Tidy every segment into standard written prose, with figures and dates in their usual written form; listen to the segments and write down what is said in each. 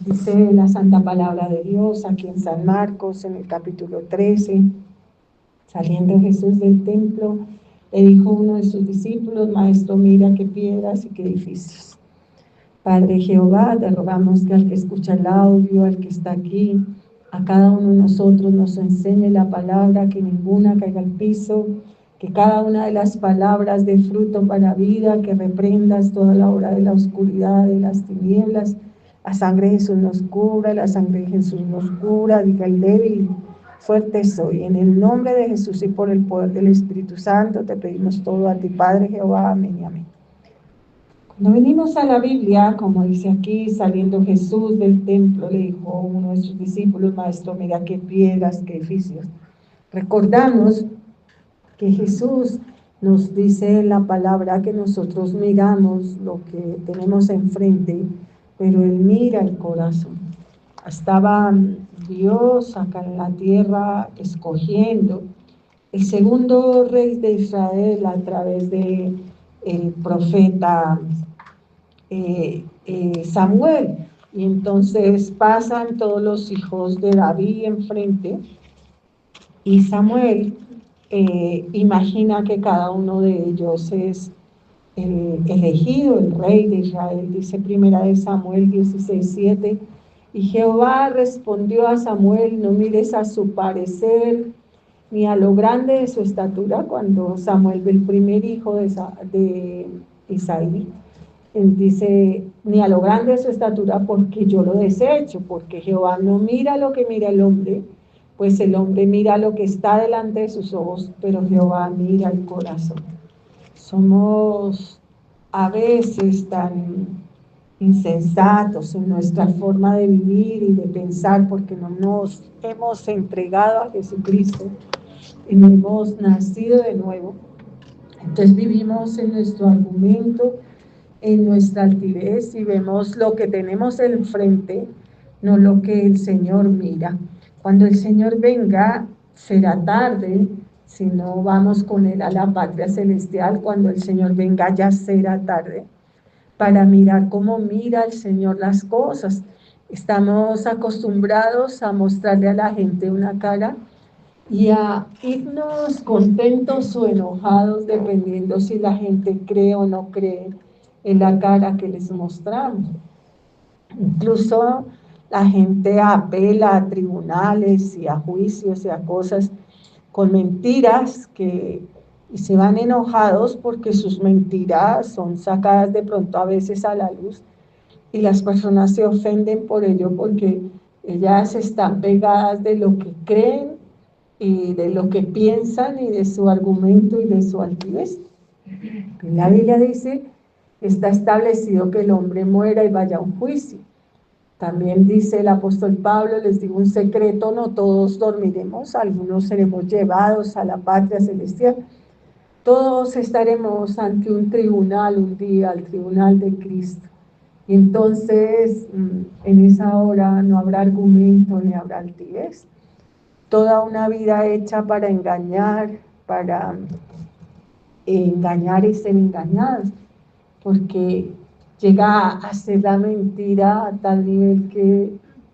Dice la santa palabra de Dios aquí en San Marcos, en el capítulo 13, saliendo Jesús del templo, le dijo a uno de sus discípulos: Maestro, mira qué piedras y qué edificios. Padre Jehová, te rogamos que al que escucha el audio, al que está aquí, a cada uno de nosotros nos enseñe la palabra, que ninguna caiga al piso, que cada una de las palabras dé fruto para vida, que reprendas toda la obra de la oscuridad, de las tinieblas. La sangre de Jesús nos cubra, la sangre de Jesús nos cura, diga el débil, fuerte soy. En el nombre de Jesús y por el poder del Espíritu Santo te pedimos todo a ti, Padre Jehová, amén y amén. Cuando venimos a la Biblia, como dice aquí, saliendo Jesús del templo, le dijo a uno de sus discípulos: Maestro, mira qué piedras, qué edificios. Recordamos que Jesús nos dice en la palabra que nosotros miramos lo que tenemos enfrente, pero Él mira el corazón. Estaba Dios acá en la tierra escogiendo el segundo rey de Israel a través de el profeta Samuel. Y entonces pasan todos los hijos de David enfrente, y Samuel imagina que cada uno de ellos es el elegido, el rey de Israel. Dice primera de Samuel 16:7, y Jehová respondió a Samuel: no mires a su parecer ni a lo grande de su estatura. Cuando Samuel ve el primer hijo de Isaí, él dice: ni a lo grande de su estatura, porque yo lo desecho, porque Jehová no mira lo que mira el hombre, pues el hombre mira lo que está delante de sus ojos, pero Jehová mira el corazón. Somos a veces tan insensatos en nuestra forma de vivir y de pensar, porque no nos hemos entregado a Jesucristo y no hemos nacido de nuevo. Entonces vivimos en nuestro argumento, en nuestra altivez, y vemos lo que tenemos enfrente, no lo que el Señor mira. Cuando el Señor venga, será tarde, si no vamos con Él a la patria celestial. Cuando el Señor venga, ya será tarde para mirar cómo mira el Señor las cosas. Estamos acostumbrados a mostrarle a la gente una cara y a irnos contentos o enojados, dependiendo si la gente cree o no cree en la cara que les mostramos. Incluso la gente apela a tribunales y a juicios y a cosas con mentiras, y se van enojados porque sus mentiras son sacadas de pronto a veces a la luz, y las personas se ofenden por ello, porque ellas están pegadas de lo que creen y de lo que piensan y de su argumento y de su altivez. La Biblia dice: está establecido que el hombre muera y vaya a un juicio. También dice el apóstol Pablo: les digo un secreto, no todos dormiremos, algunos seremos llevados a la patria celestial. Todos estaremos ante un tribunal un día, al tribunal de Cristo. Y entonces en esa hora no habrá argumento ni habrá altivez. Toda una vida hecha para engañar y ser engañados, porque llega a ser la mentira a tal nivel que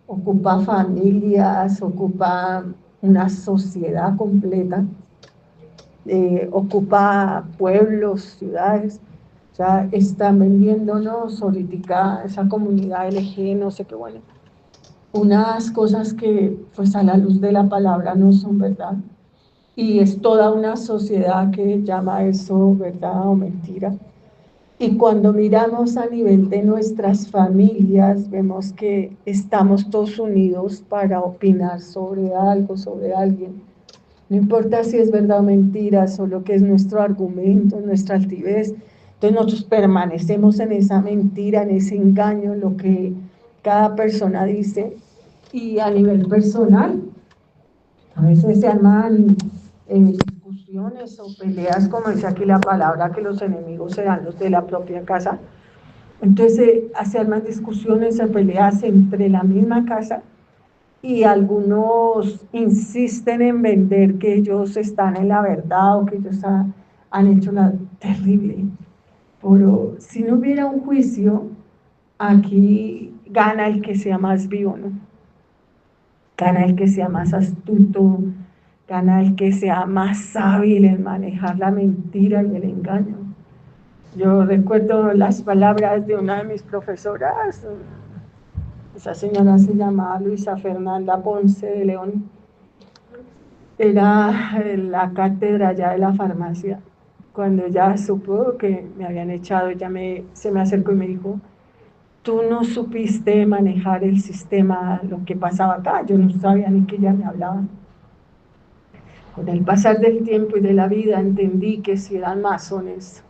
ocupa familias, ocupa una sociedad completa, ocupa pueblos, ciudades. Ya están vendiéndonos ahorita esa comunidad LG, no sé qué, bueno, unas cosas que pues a la luz de la palabra no son verdad, y es toda una sociedad que llama eso verdad o mentira. Y cuando miramos a nivel de nuestras familias, vemos que estamos todos unidos para opinar sobre algo, sobre alguien. No importa si es verdad o mentira, solo que es nuestro argumento, nuestra altivez. Entonces nosotros permanecemos en esa mentira, en ese engaño, en lo que cada persona dice. Y a nivel personal, a veces se arman discusiones o peleas, como dice aquí la palabra, que los enemigos serán los de la propia casa. Entonces se arman discusiones o peleas entre la misma casa, y algunos insisten en vender que ellos están en la verdad o que ellos han hecho la terrible. Pero si no hubiera un juicio, aquí gana el que sea más vivo, ¿no? Gana el que sea más astuto, gana el que sea más hábil en manejar la mentira y el engaño. Yo recuerdo las palabras de una de mis profesoras, esa señora se llamaba Luisa Fernanda Ponce de León, era la cátedra ya de la farmacia. Cuando ya supo que me habían echado, se me acercó y me dijo: tú no supiste manejar el sistema, lo que pasaba acá. Yo no sabía ni que ella me hablaba. Con el pasar del tiempo y de la vida entendí que si eran masones.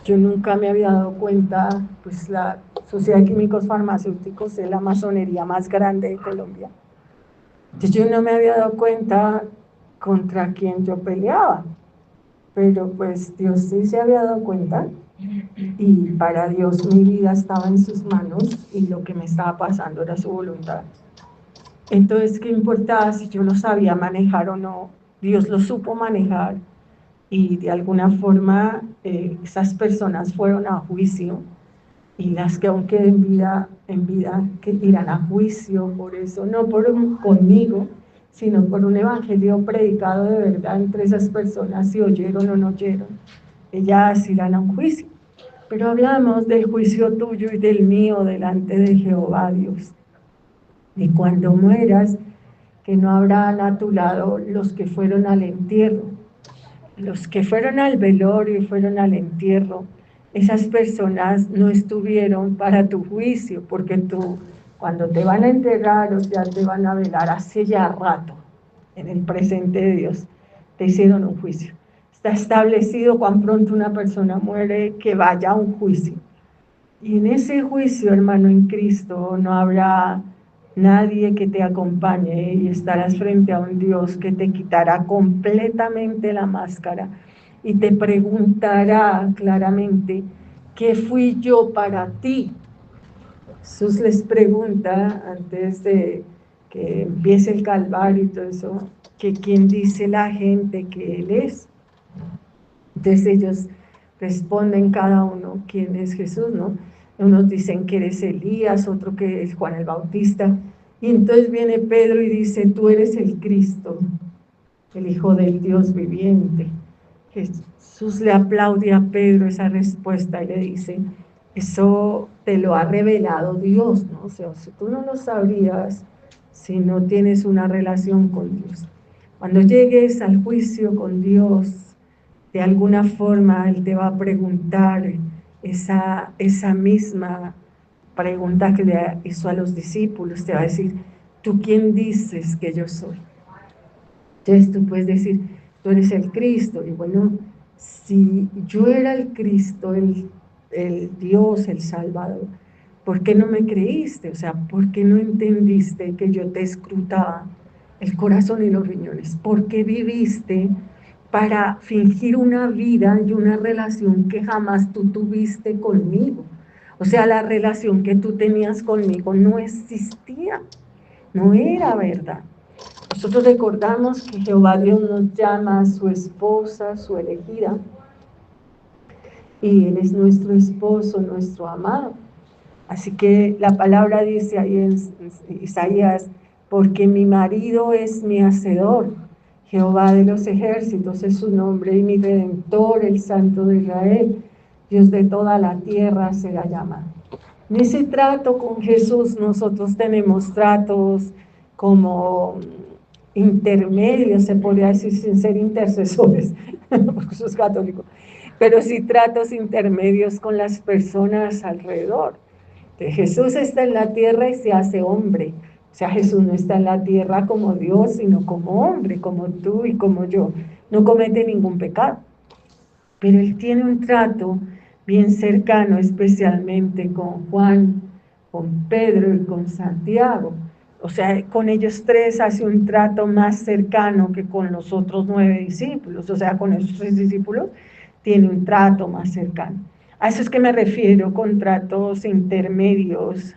Yo nunca me había dado cuenta, pues la Sociedad de Químicos Farmacéuticos es la masonería más grande de Colombia. Entonces yo no me había dado cuenta contra quién yo peleaba, pero pues Dios sí se había dado cuenta, y para Dios mi vida estaba en sus manos y lo que me estaba pasando era su voluntad. Entonces, ¿qué importaba si yo lo sabía manejar o no? Dios lo supo manejar, y de alguna forma esas personas fueron a juicio, y las que aún queden en vida que irán a juicio por eso, no conmigo, sino por un evangelio predicado de verdad entre esas personas, si oyeron o no oyeron, ellas irán a un juicio. Pero hablamos del juicio tuyo y del mío delante de Jehová Dios. Y cuando mueras, que no habrán a tu lado los que fueron al entierro, los que fueron al velorio y fueron al entierro. Esas personas no estuvieron para tu juicio, porque tú, cuando te van a enterrar o ya te van a velar hace ya rato, en el presente de Dios, te hicieron un juicio. Está establecido cuán pronto una persona muere que vaya a un juicio. Y en ese juicio, hermano, en Cristo, no habrá nadie que te acompañe, y estarás frente a un Dios que te quitará completamente la máscara y te preguntará claramente: ¿qué fui yo para ti? Jesús les pregunta antes de que empiece el Calvario y todo eso, que quién dice la gente que Él es. Entonces ellos responden cada uno quién es Jesús, ¿no? Unos dicen que eres Elías, otro que es Juan el Bautista. Y entonces viene Pedro y dice: tú eres el Cristo, el Hijo del Dios viviente. Jesús le aplaude a Pedro esa respuesta y le dice: eso te lo ha revelado Dios, ¿no? O sea, si tú no lo sabrías si no tienes una relación con Dios. Cuando llegues al juicio con Dios, de alguna forma Él te va a preguntar esa misma pregunta que le hizo a los discípulos. Te va a decir: ¿tú quién dices que yo soy? Entonces tú puedes decir: tú eres el Cristo. Y bueno, si yo era el Cristo, el Dios, el Salvador, ¿por qué no me creíste? O sea, ¿por qué no entendiste que yo te escrutaba el corazón y los riñones? ¿Por qué viviste para fingir una vida y una relación que jamás tú tuviste conmigo? O sea, la relación que tú tenías conmigo no existía, no era verdad. Nosotros recordamos que Jehová Dios nos llama a su esposa, su elegida, y Él es nuestro esposo, nuestro amado. Así que la palabra dice ahí en Isaías: porque mi marido es mi hacedor, Jehová de los ejércitos es su nombre, y mi redentor, el Santo de Israel, Dios de toda la tierra será llamado. En ese trato con Jesús nosotros tenemos tratos como intermedios, se podría decir, sin ser intercesores, porque sos católico, pero sí tratos intermedios con las personas alrededor. Jesús está en la tierra y se hace hombre. O sea, Jesús no está en la tierra como Dios, sino como hombre, como tú y como yo. No comete ningún pecado, pero Él tiene un trato bien cercano, especialmente con Juan, con Pedro y con Santiago. O sea, con ellos tres hace un trato más cercano que con los otros 9 discípulos. O sea, con esos 3 discípulos tiene un trato más cercano. A eso es que me refiero con tratos intermedios.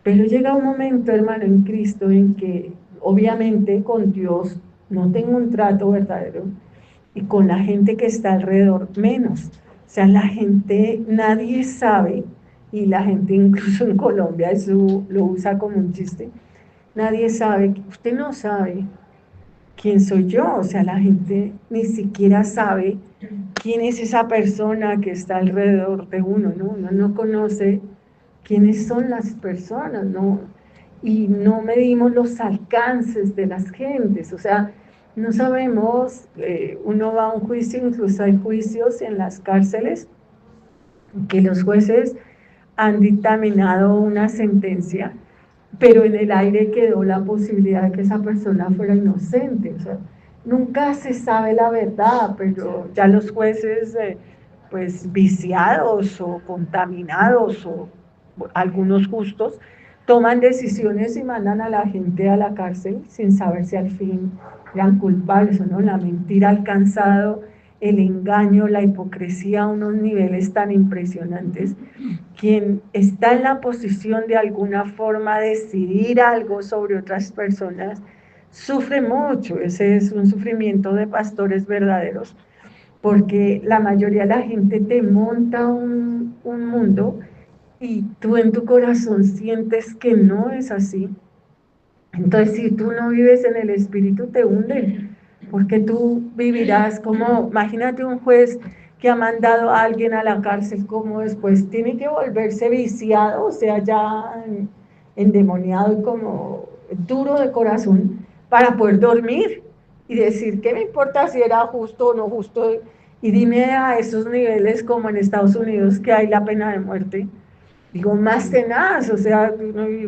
Pero llega un momento, hermano, en Cristo, en que obviamente con Dios no tengo un trato verdadero, y con la gente que está alrededor menos. O sea, la gente, nadie sabe y la gente incluso en Colombia eso lo usa como un chiste. Nadie sabe, usted no sabe quién soy yo, o sea, la gente ni siquiera sabe quién es esa persona que está alrededor de uno, ¿no? Uno no conoce quiénes son las personas, ¿no? Y no medimos los alcances de las gentes, o sea, no sabemos, uno va a un juicio, incluso hay juicios en las cárceles, que los jueces han dictaminado una sentencia, pero en el aire quedó la posibilidad de que esa persona fuera inocente, o sea, nunca se sabe la verdad, pero ya los jueces, pues viciados o contaminados o algunos justos, toman decisiones y mandan a la gente a la cárcel sin saber si al fin eran culpables o no. La mentira ha alcanzado, el engaño, la hipocresía a unos niveles tan impresionantes. Quien está en la posición de alguna forma decidir algo sobre otras personas sufre mucho. Ese es un sufrimiento de pastores verdaderos, porque la mayoría de la gente te monta un mundo y tú en tu corazón sientes que no es así. Entonces, si tú no vives en el Espíritu, te hunde, porque tú vivirás como, imagínate un juez que ha mandado a alguien a la cárcel, como después tiene que volverse viciado, o sea, ya endemoniado y como duro de corazón, para poder dormir y decir, ¿qué me importa si era justo o no justo? Y dime a esos niveles como en Estados Unidos que hay la pena de muerte. Digo, más tenaz, o sea,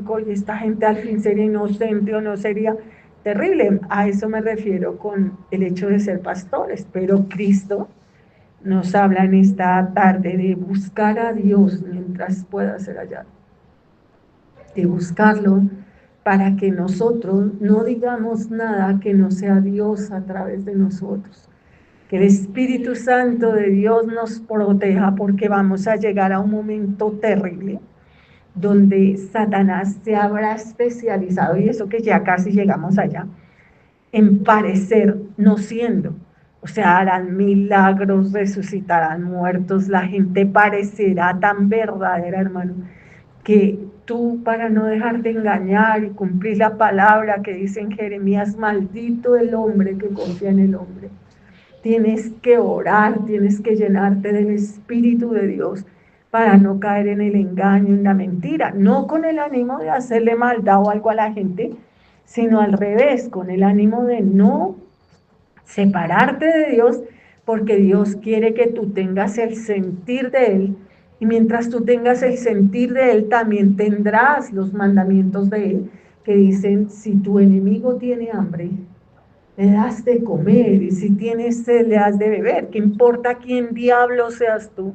oye, esta gente al fin sería inocente o no sería terrible. A eso me refiero con el hecho de ser pastores, pero Cristo nos habla en esta tarde de buscar a Dios mientras pueda ser hallado, de buscarlo para que nosotros no digamos nada que no sea Dios a través de nosotros. Que el Espíritu Santo de Dios nos proteja, porque vamos a llegar a un momento terrible donde Satanás se habrá especializado, y eso que ya casi llegamos allá, en parecer no siendo. O sea, harán milagros, resucitarán muertos, la gente parecerá tan verdadera, hermano, que tú, para no dejar de engañar y cumplir la palabra que dice en Jeremías, maldito el hombre que confía en el hombre. Tienes que orar, tienes que llenarte del Espíritu de Dios para no caer en el engaño, en la mentira, no con el ánimo de hacerle maldad o algo a la gente, sino al revés, con el ánimo de no separarte de Dios, porque Dios quiere que tú tengas el sentir de Él, y mientras tú tengas el sentir de Él, también tendrás los mandamientos de Él, que dicen, si tu enemigo tiene hambre, le das de comer, y si tienes sed, le das de beber. ¿Qué importa quién diablo seas tú?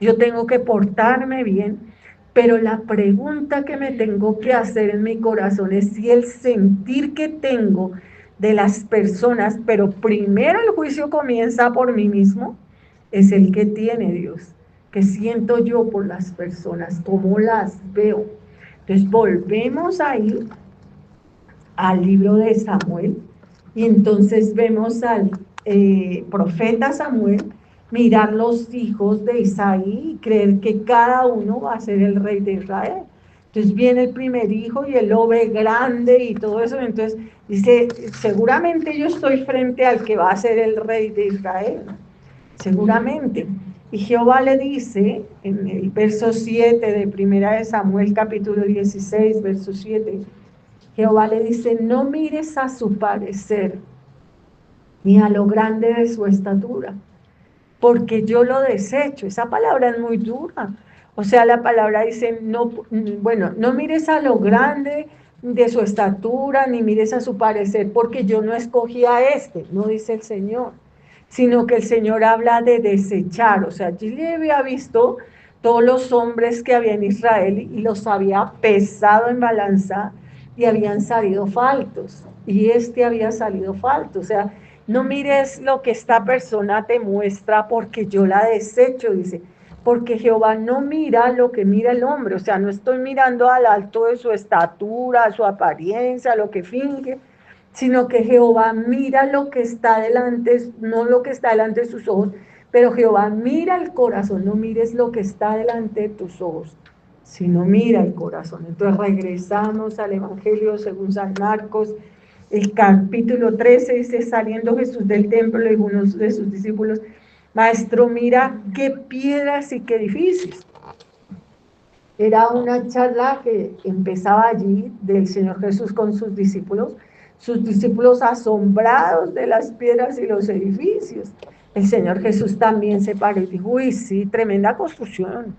Yo tengo que portarme bien, pero la pregunta que me tengo que hacer en mi corazón es si el sentir que tengo de las personas, pero primero el juicio comienza por mí mismo, es el que tiene Dios. ¿Qué siento yo por las personas? ¿Cómo las veo? Entonces volvemos a ir al libro de Samuel, y entonces vemos al profeta Samuel mirar los hijos de Isaí y creer que cada uno va a ser el rey de Israel. Entonces viene el primer hijo y él lo ve grande y todo eso, entonces dice, seguramente yo estoy frente al que va a ser el rey de Israel, seguramente. Y Jehová le dice en el verso 7 de primera de Samuel, capítulo 16, verso 7, Jehová le dice, no mires a su parecer, ni a lo grande de su estatura, porque yo lo desecho. Esa palabra es muy dura. O sea, la palabra dice, no, bueno, no mires a lo grande de su estatura, ni mires a su parecer, porque yo no escogí a este, no dice el Señor, sino que el Señor habla de desechar. O sea, yo le había visto todos los hombres que había en Israel y los había pesado en balanza y habían salido faltos, y este había salido falto. O sea, no mires lo que esta persona te muestra porque yo la desecho, dice, porque Jehová no mira lo que mira el hombre. O sea, no estoy mirando al alto de su estatura, su apariencia, lo que finge, sino que Jehová mira lo que está delante, no lo que está delante de sus ojos, pero Jehová mira el corazón. No mires lo que está delante de tus ojos. sino mira el corazón. Entonces regresamos al Evangelio según San Marcos, el capítulo 13 dice, saliendo Jesús del templo, le dijo a uno de sus discípulos, Maestro, mira qué piedras y qué edificios. Era una charla que empezaba allí del Señor Jesús con sus discípulos asombrados de las piedras y los edificios. El Señor Jesús también se paró y dijo, uy, sí, tremenda construcción,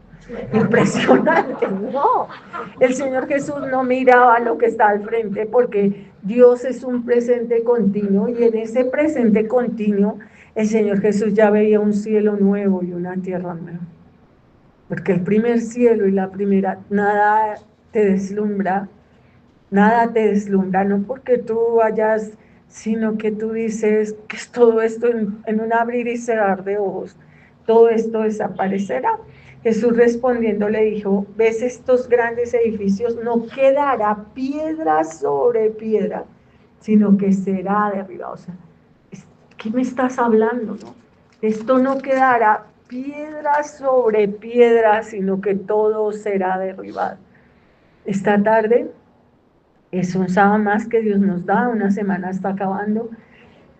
impresionante. No, el Señor Jesús no miraba lo que está al frente porque Dios es un presente continuo y en ese presente continuo el Señor Jesús ya veía un cielo nuevo y una tierra nueva. Porque el primer cielo y la primera, nada te deslumbra, no porque tú vayas, sino que tú dices que es todo esto en un abrir y cerrar de ojos, todo esto desaparecerá. Jesús respondiendo le dijo, ¿ves estos grandes edificios? No quedará piedra sobre piedra, sino que será derribado. O sea, ¿qué me estás hablando, no? Esto no quedará piedra sobre piedra, sino que todo será derribado. Esta tarde es un sábado más que Dios nos da, una semana está acabando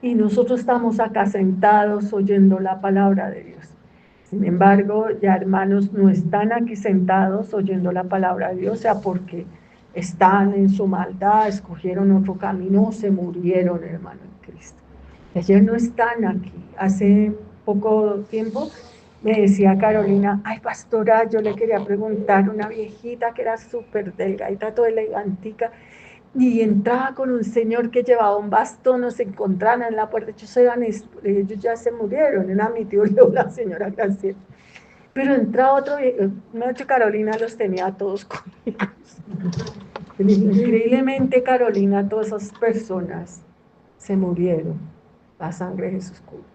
y nosotros estamos acá sentados oyendo la palabra de Dios. Sin embargo, ya hermanos no están aquí sentados oyendo la palabra de Dios, o sea, porque están en su maldad, escogieron otro camino, se murieron, hermano, en Cristo. Ellos no están aquí. Hace poco tiempo me decía Carolina, ay pastora, yo le quería preguntar, una viejita que era súper delgadita, toda elegantica, y entraba con un señor que llevaba un bastón, nos encontraban en la puerta, ellos ya se murieron, era mi tío Leo, la señora Graciela. Pero entraba otro, noche Carolina los tenía a todos conmigo. Increíblemente Carolina, todas esas personas se murieron, la sangre de Jesús cubre.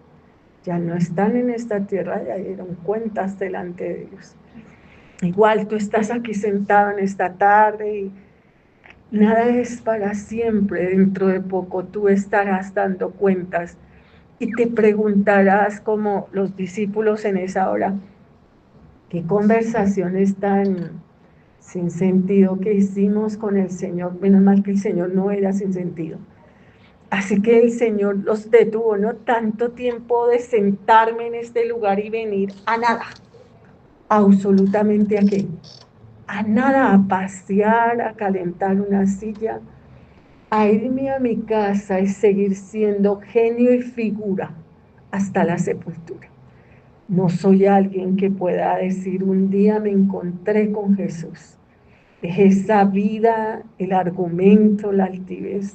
Ya no están en esta tierra, ya dieron cuentas delante de Dios. Igual tú estás aquí sentado en esta tarde y nada es para siempre, dentro de poco tú estarás dando cuentas y te preguntarás como los discípulos en esa hora, qué conversaciones tan sin sentido que hicimos con el Señor, menos mal que el Señor no era sin sentido. Así que el Señor los detuvo, ¿no? Tanto tiempo de sentarme en este lugar y venir a nada, absolutamente a qué, a nada, a pasear, a calentar una silla, a irme a mi casa y seguir siendo genio y figura hasta la sepultura. No soy alguien que pueda decir un día me encontré con Jesús. Dejé esa vida, el argumento, la altivez,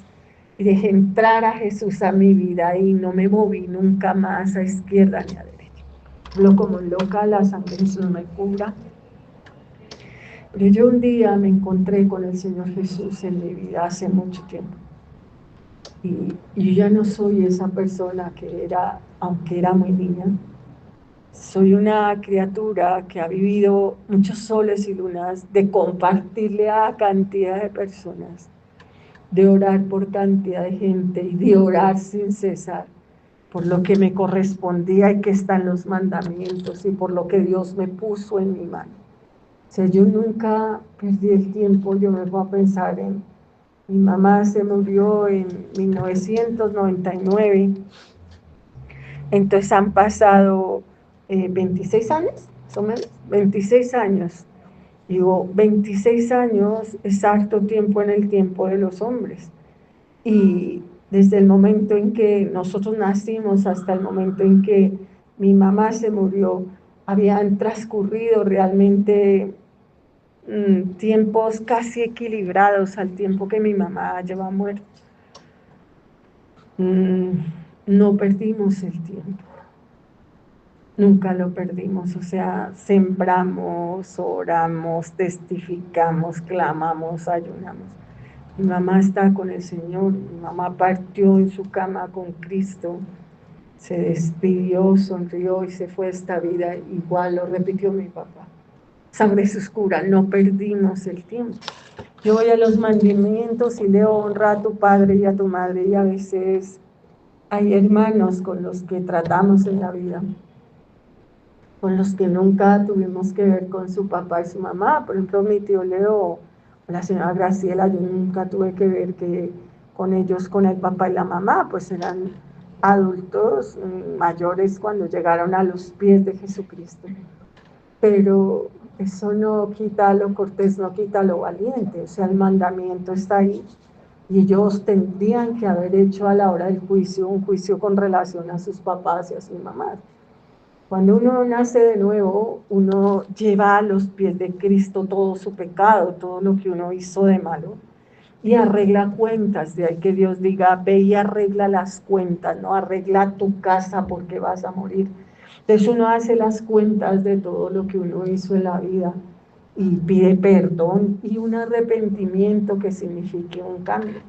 y dejé entrar a Jesús a mi vida y no me moví nunca más a izquierda ni a derecha. Hablo como loca, la sangre de Jesús me cubra. Pero yo un día me encontré con el Señor Jesús en mi vida hace mucho tiempo. Y yo ya no soy esa persona que era, aunque era muy niña. Soy una criatura que ha vivido muchos soles y lunas de compartirle a cantidad de personas, de orar por cantidad de gente y de orar sin cesar por lo que me correspondía y que están los mandamientos y por lo que Dios me puso en mi mano. O sea, yo nunca perdí el tiempo, yo me voy a pensar en, mi mamá se murió en 1999, entonces han pasado 26 años, más o menos, 26 años. Digo, 26 años es harto tiempo en el tiempo de los hombres. Y desde el momento en que nosotros nacimos hasta el momento en que mi mamá se murió, habían transcurrido realmente tiempos casi equilibrados al tiempo que mi mamá lleva muerta. No perdimos el tiempo. Nunca lo perdimos, o sea, sembramos, oramos, testificamos, clamamos, ayunamos. Mi mamá está con el Señor, mi mamá partió en su cama con Cristo, se despidió, sonrió y se fue a esta vida, igual lo repitió mi papá. Sangre oscura, no perdimos el tiempo. Yo voy a los mandamientos y leo honra a tu padre y a tu madre, y a veces hay hermanos con los que tratamos en la vida. con los que nunca tuvimos que ver con su papá y su mamá. Por ejemplo, mi tío Leo o la señora Graciela, yo nunca tuve que ver con ellos, con el papá y la mamá, pues eran adultos mayores cuando llegaron a los pies de Jesucristo. Pero eso no quita lo cortés, no quita lo valiente, o sea, el mandamiento está ahí y ellos tendrían que haber hecho a la hora del juicio un juicio con relación a sus papás y a sus mamás. Cuando uno nace de nuevo, uno lleva a los pies de Cristo todo su pecado, todo lo que uno hizo de malo, y arregla cuentas. De ahí que Dios diga, ve y arregla las cuentas, no arregla tu casa porque vas a morir. Entonces uno hace las cuentas de todo lo que uno hizo en la vida y pide perdón y un arrepentimiento que signifique un cambio.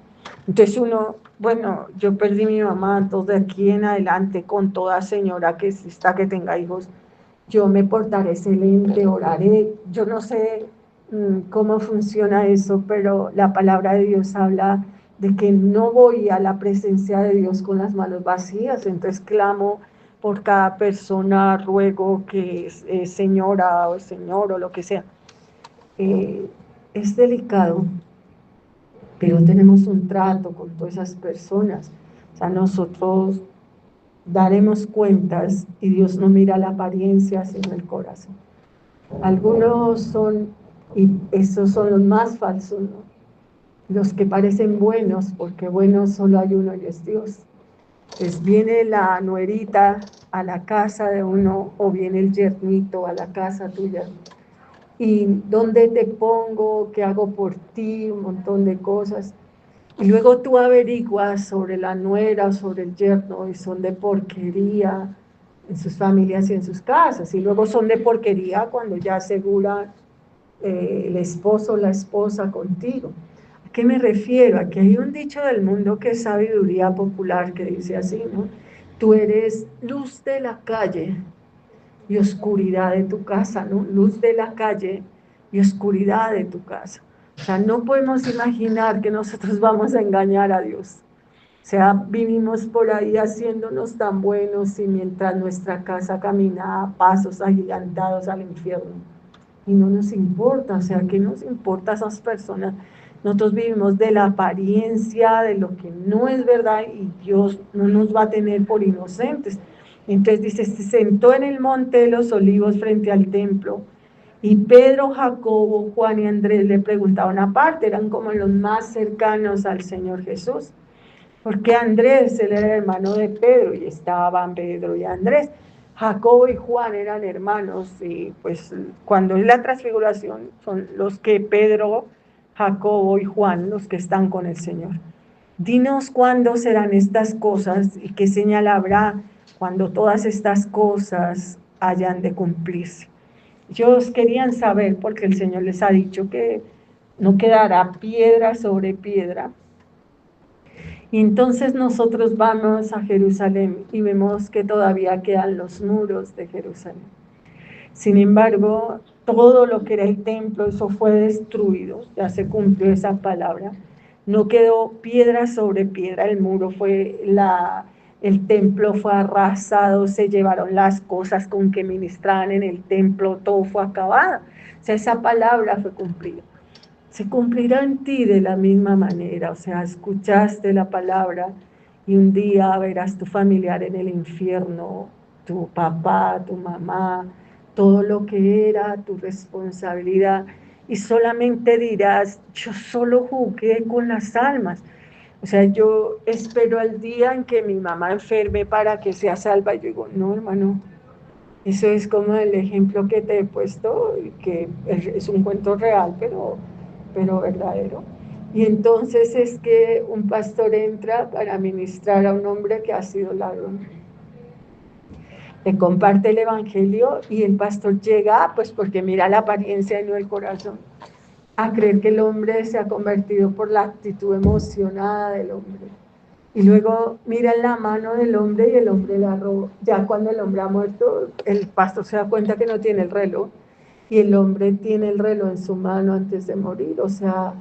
Entonces uno, bueno, yo perdí a mi mamá, entonces de aquí en adelante con toda señora que exista, que tenga hijos, yo me portaré excelente, oraré. Yo no sé cómo funciona eso, pero la palabra de Dios habla de que no voy a la presencia de Dios con las manos vacías, entonces clamo por cada persona, ruego que es señora o señor o lo que sea. Es delicado, pero tenemos un trato con todas esas personas. O sea, nosotros daremos cuentas y Dios no mira la apariencia, sino el corazón. Algunos son, y esos son los más falsos, ¿no? Los que parecen buenos, porque bueno solo hay uno y es Dios. Pues viene la nuerita a la casa de uno o viene el yernito a la casa tuya. ¿Y dónde te pongo? ¿Qué hago por ti? Un montón de cosas. Y luego tú averiguas sobre la nuera, sobre el yerno, y son de porquería en sus familias y en sus casas. Y luego son de porquería cuando ya aseguran el esposo o la esposa contigo. ¿A qué me refiero? Aquí hay un dicho del mundo que es sabiduría popular que dice así, ¿no? Tú eres luz de la calle y oscuridad de tu casa, ¿no? Luz de la calle y oscuridad de tu casa. O sea, no podemos imaginar que nosotros vamos a engañar a Dios. O sea, vivimos por ahí haciéndonos tan buenos y mientras nuestra casa camina a pasos agigantados al infierno. Y no nos importa, o sea, ¿qué nos importa a esas personas? Nosotros vivimos de la apariencia, de lo que no es verdad y Dios no nos va a tener por inocentes. Entonces dice, se sentó en el monte de los olivos frente al templo y Pedro, Jacobo, Juan y Andrés le preguntaban aparte, eran como los más cercanos al Señor Jesús. Porque Andrés, él era hermano de Pedro y estaban Pedro y Andrés. Jacobo y Juan eran hermanos y pues cuando es la transfiguración son los que Pedro, Jacobo y Juan, los que están con el Señor. Dinos cuándo serán estas cosas y qué señal habrá cuando todas estas cosas hayan de cumplirse. Ellos querían saber porque el Señor les ha dicho que no quedará piedra sobre piedra. Y entonces nosotros vamos a Jerusalén y vemos que todavía quedan los muros de Jerusalén. Sin embargo, todo lo que era el templo, eso fue destruido, ya se cumplió esa palabra. No quedó piedra sobre piedra, el muro fue el templo fue arrasado, se llevaron las cosas con que ministraban en el templo, todo fue acabado. O sea, esa palabra fue cumplida. Se cumplirá en ti de la misma manera, o sea, escuchaste la palabra y un día verás tu familiar en el infierno, tu papá, tu mamá, todo lo que era tu responsabilidad y solamente dirás, yo solo jugué con las almas. O sea, yo espero al día en que mi mamá enferme para que sea salva. Y yo digo, no, hermano, eso es como el ejemplo que te he puesto, que es un cuento real, pero verdadero. Y entonces es que un pastor entra para ministrar a un hombre que ha sido ladrón. Le comparte el evangelio y el pastor llega, pues porque mira la apariencia y no el corazón, a creer que el hombre se ha convertido por la actitud emocionada del hombre. Y luego mira la mano del hombre y el hombre la robó. Ya cuando el hombre ha muerto, el pastor se da cuenta que no tiene el reloj y el hombre tiene el reloj en su mano antes de morir. O sea,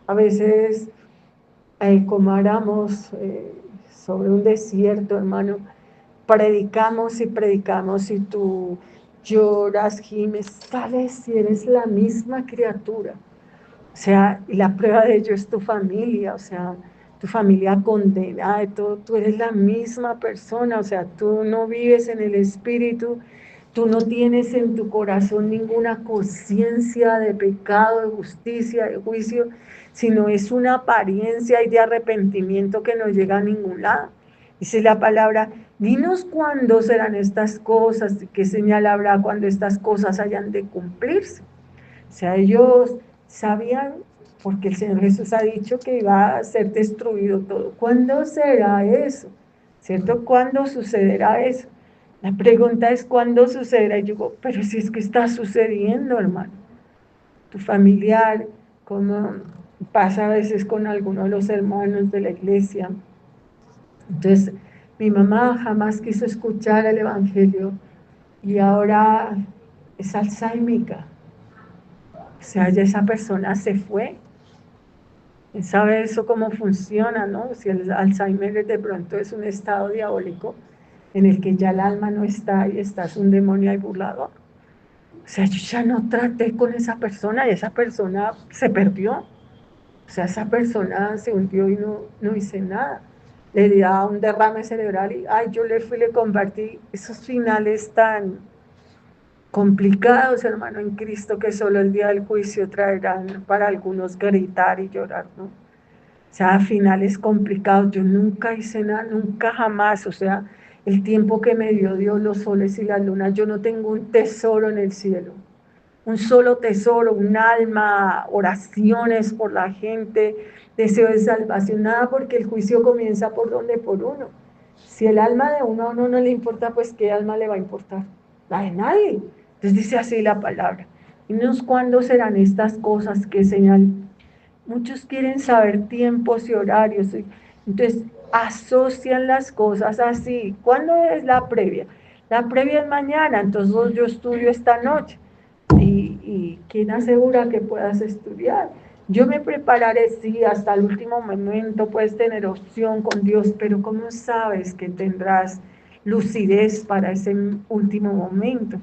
a veces, como Aramos sobre un desierto, hermano, predicamos y predicamos y tú lloras, gimes, sales y eres la misma criatura. O sea, y la prueba de ello es tu familia, o sea, tu familia condenada de todo, tú eres la misma persona, o sea, tú no vives en el espíritu, tú no tienes en tu corazón ninguna conciencia de pecado, de justicia, de juicio, sino es una apariencia y de arrepentimiento que no llega a ningún lado. Dice la palabra, dinos cuándo serán estas cosas y qué señal habrá cuando estas cosas hayan de cumplirse. O sea, ellos sabían, porque el Señor Jesús ha dicho que iba a ser destruido todo. ¿Cuándo será eso? ¿Cierto? ¿Cuándo sucederá eso? La pregunta es ¿cuándo sucederá? Y yo digo, pero si es que está sucediendo, hermano. Tu familiar, como pasa a veces con algunos de los hermanos de la iglesia. Entonces, mi mamá jamás quiso escuchar el Evangelio y ahora es alzheimer. O sea, ya esa persona se fue. ¿Quién sabe eso cómo funciona, no? Si el Alzheimer de pronto es un estado diabólico en el que ya el alma no está y estás un demonio ahí burlador. O sea, yo ya no traté con esa persona y esa persona se perdió. O sea, esa persona se hundió y no hice nada. Le di a un derrame cerebral y, ay, yo le fui, le compartí esos finales tan complicados, hermano, en Cristo, que solo el día del juicio traerán para algunos gritar y llorar, ¿no? O sea, finales complicados, yo nunca hice nada, nunca jamás, o sea, el tiempo que me dio Dios, los soles y las lunas, yo no tengo un tesoro en el cielo, un solo tesoro, un alma, oraciones por la gente, deseo de salvación, nada, porque el juicio comienza por donde, por uno. Si el alma de uno a uno no le importa, pues ¿qué alma le va a importar? La de nadie. Entonces dice así la palabra. Y no es cuándo serán estas cosas, qué señal. Muchos quieren saber tiempos y horarios, entonces asocian las cosas así. ¿Cuándo es la previa? La previa es mañana, entonces yo estudio esta noche. ¿Y quién asegura que puedas estudiar? Yo me prepararé, sí, hasta el último momento puedes tener opción con Dios, pero ¿cómo sabes que tendrás lucidez para ese último momento?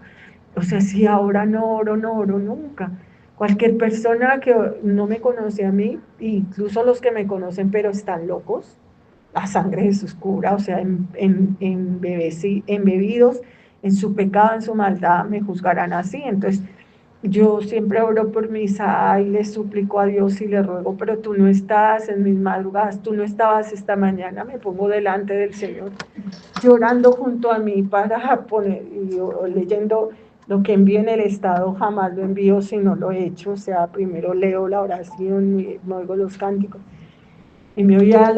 O sea, si ahora no oro, no oro nunca. Cualquier persona que no me conoce a mí, incluso los que me conocen pero están locos, la sangre de Jesús cura, o sea, embebidos en su pecado, en su maldad, me juzgarán así. Entonces, yo siempre oro por misa y le suplico a Dios y le ruego, pero tú no estás en mis madrugadas, tú no estabas esta mañana, me pongo delante del Señor, llorando junto a mí para poner, leyendo lo que envío en el estado, jamás lo envío si no lo he hecho, o sea, primero leo la oración y me oigo los cánticos. Y me oía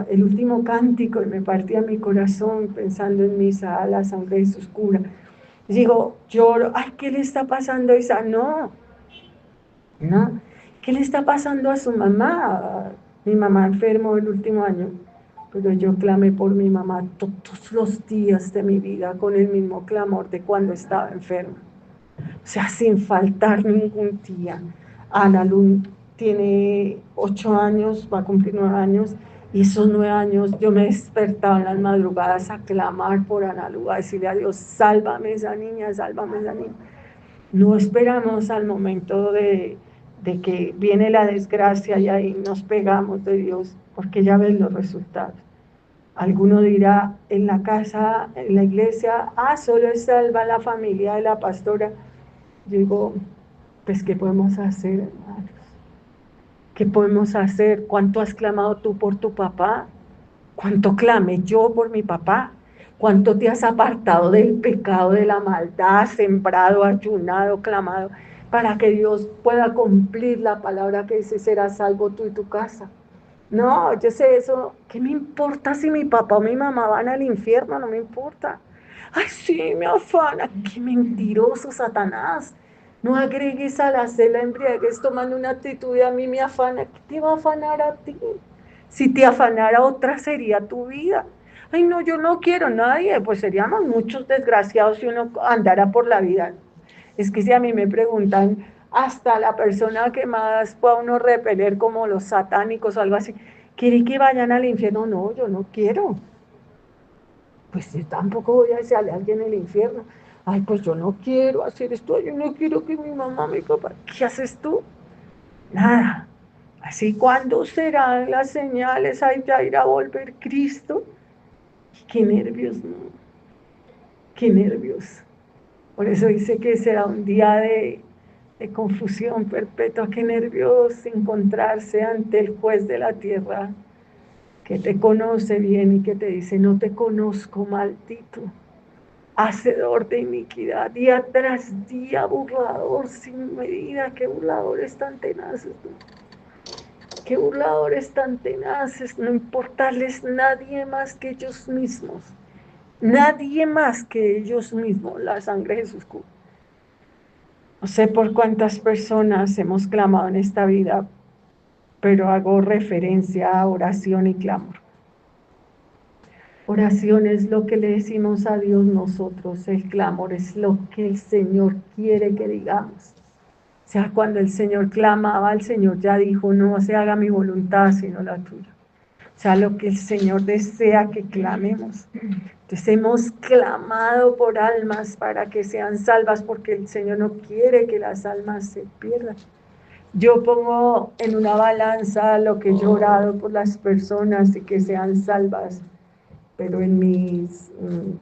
el último cántico y me partía mi corazón pensando en misa, la sangre de Jesús cura. Digo, lloro, ay, ¿qué le está pasando a esa? No, no, ¿qué le está pasando a su mamá? Mi mamá enfermó el último año, pero yo clamé por mi mamá todos los días de mi vida con el mismo clamor de cuando estaba enferma. O sea, sin faltar ningún día. Ana Lund tiene 8 años, va a cumplir 9 años, y esos 9 años yo me despertaba en las madrugadas a clamar por Ana Lund, a decirle a Dios, sálvame esa niña, sálvame esa niña. No esperamos al momento de que viene la desgracia y ahí nos pegamos de Dios, porque ya ven los resultados. Alguno dirá, en la casa, en la iglesia, solo es salva la familia de la pastora. Yo digo, pues, ¿qué podemos hacer, hermanos? ¿Qué podemos hacer? ¿Cuánto has clamado tú por tu papá? ¿Cuánto clamé yo por mi papá? ¿Cuánto te has apartado del pecado, de la maldad, sembrado, ayunado, clamado, para que Dios pueda cumplir la palabra que dice, serás salvo tú y tu casa? No, yo sé eso, ¿qué me importa si mi papá o mi mamá van al infierno? No me importa. Ay, sí, me afana. Qué mentiroso, Satanás. No agregues a la cena embriaguez tomando una actitud de a mí me afana. ¿Qué te va a afanar a ti? Si te afanara otra sería tu vida. Ay, no, yo no quiero a nadie. Pues seríamos muchos desgraciados si uno andara por la vida. Es que si a mí me preguntan, hasta la persona que más pueda uno repeler, como los satánicos o algo así, ¿quiere que vayan al infierno? No, yo no quiero. Pues yo tampoco voy a desearle a alguien el infierno. Ay, pues yo no quiero hacer esto, yo no quiero que mi mamá, mi papá, ¿qué haces tú? Nada. Así, ¿cuándo serán las señales? Ay, ya irá a volver Cristo. Qué nervios, ¿no? Qué nervios. Por eso dice que será un día de confusión perpetua. Qué nervios encontrarse ante el juez de la tierra, que te conoce bien y que te dice: no te conozco, maldito, hacedor de iniquidad, día tras día, burlador sin medida. Qué burladores tan tenaces, ¿no? Qué burladores tan tenaces, no importarles nadie más que ellos mismos. Nadie más que ellos mismos. La sangre de Jesús cubre. No sé por cuántas personas hemos clamado en esta vida, pero hago referencia a oración y clamor. Oración es lo que le decimos a Dios nosotros, el clamor es lo que el Señor quiere que digamos. O sea, cuando el Señor clamaba, el Señor ya dijo: no se haga mi voluntad, sino la tuya. O sea, lo que el Señor desea que clamemos. Entonces hemos clamado por almas para que sean salvas, porque el Señor no quiere que las almas se pierdan. Yo pongo en una balanza lo que he orado por las personas y que sean salvas, pero en mis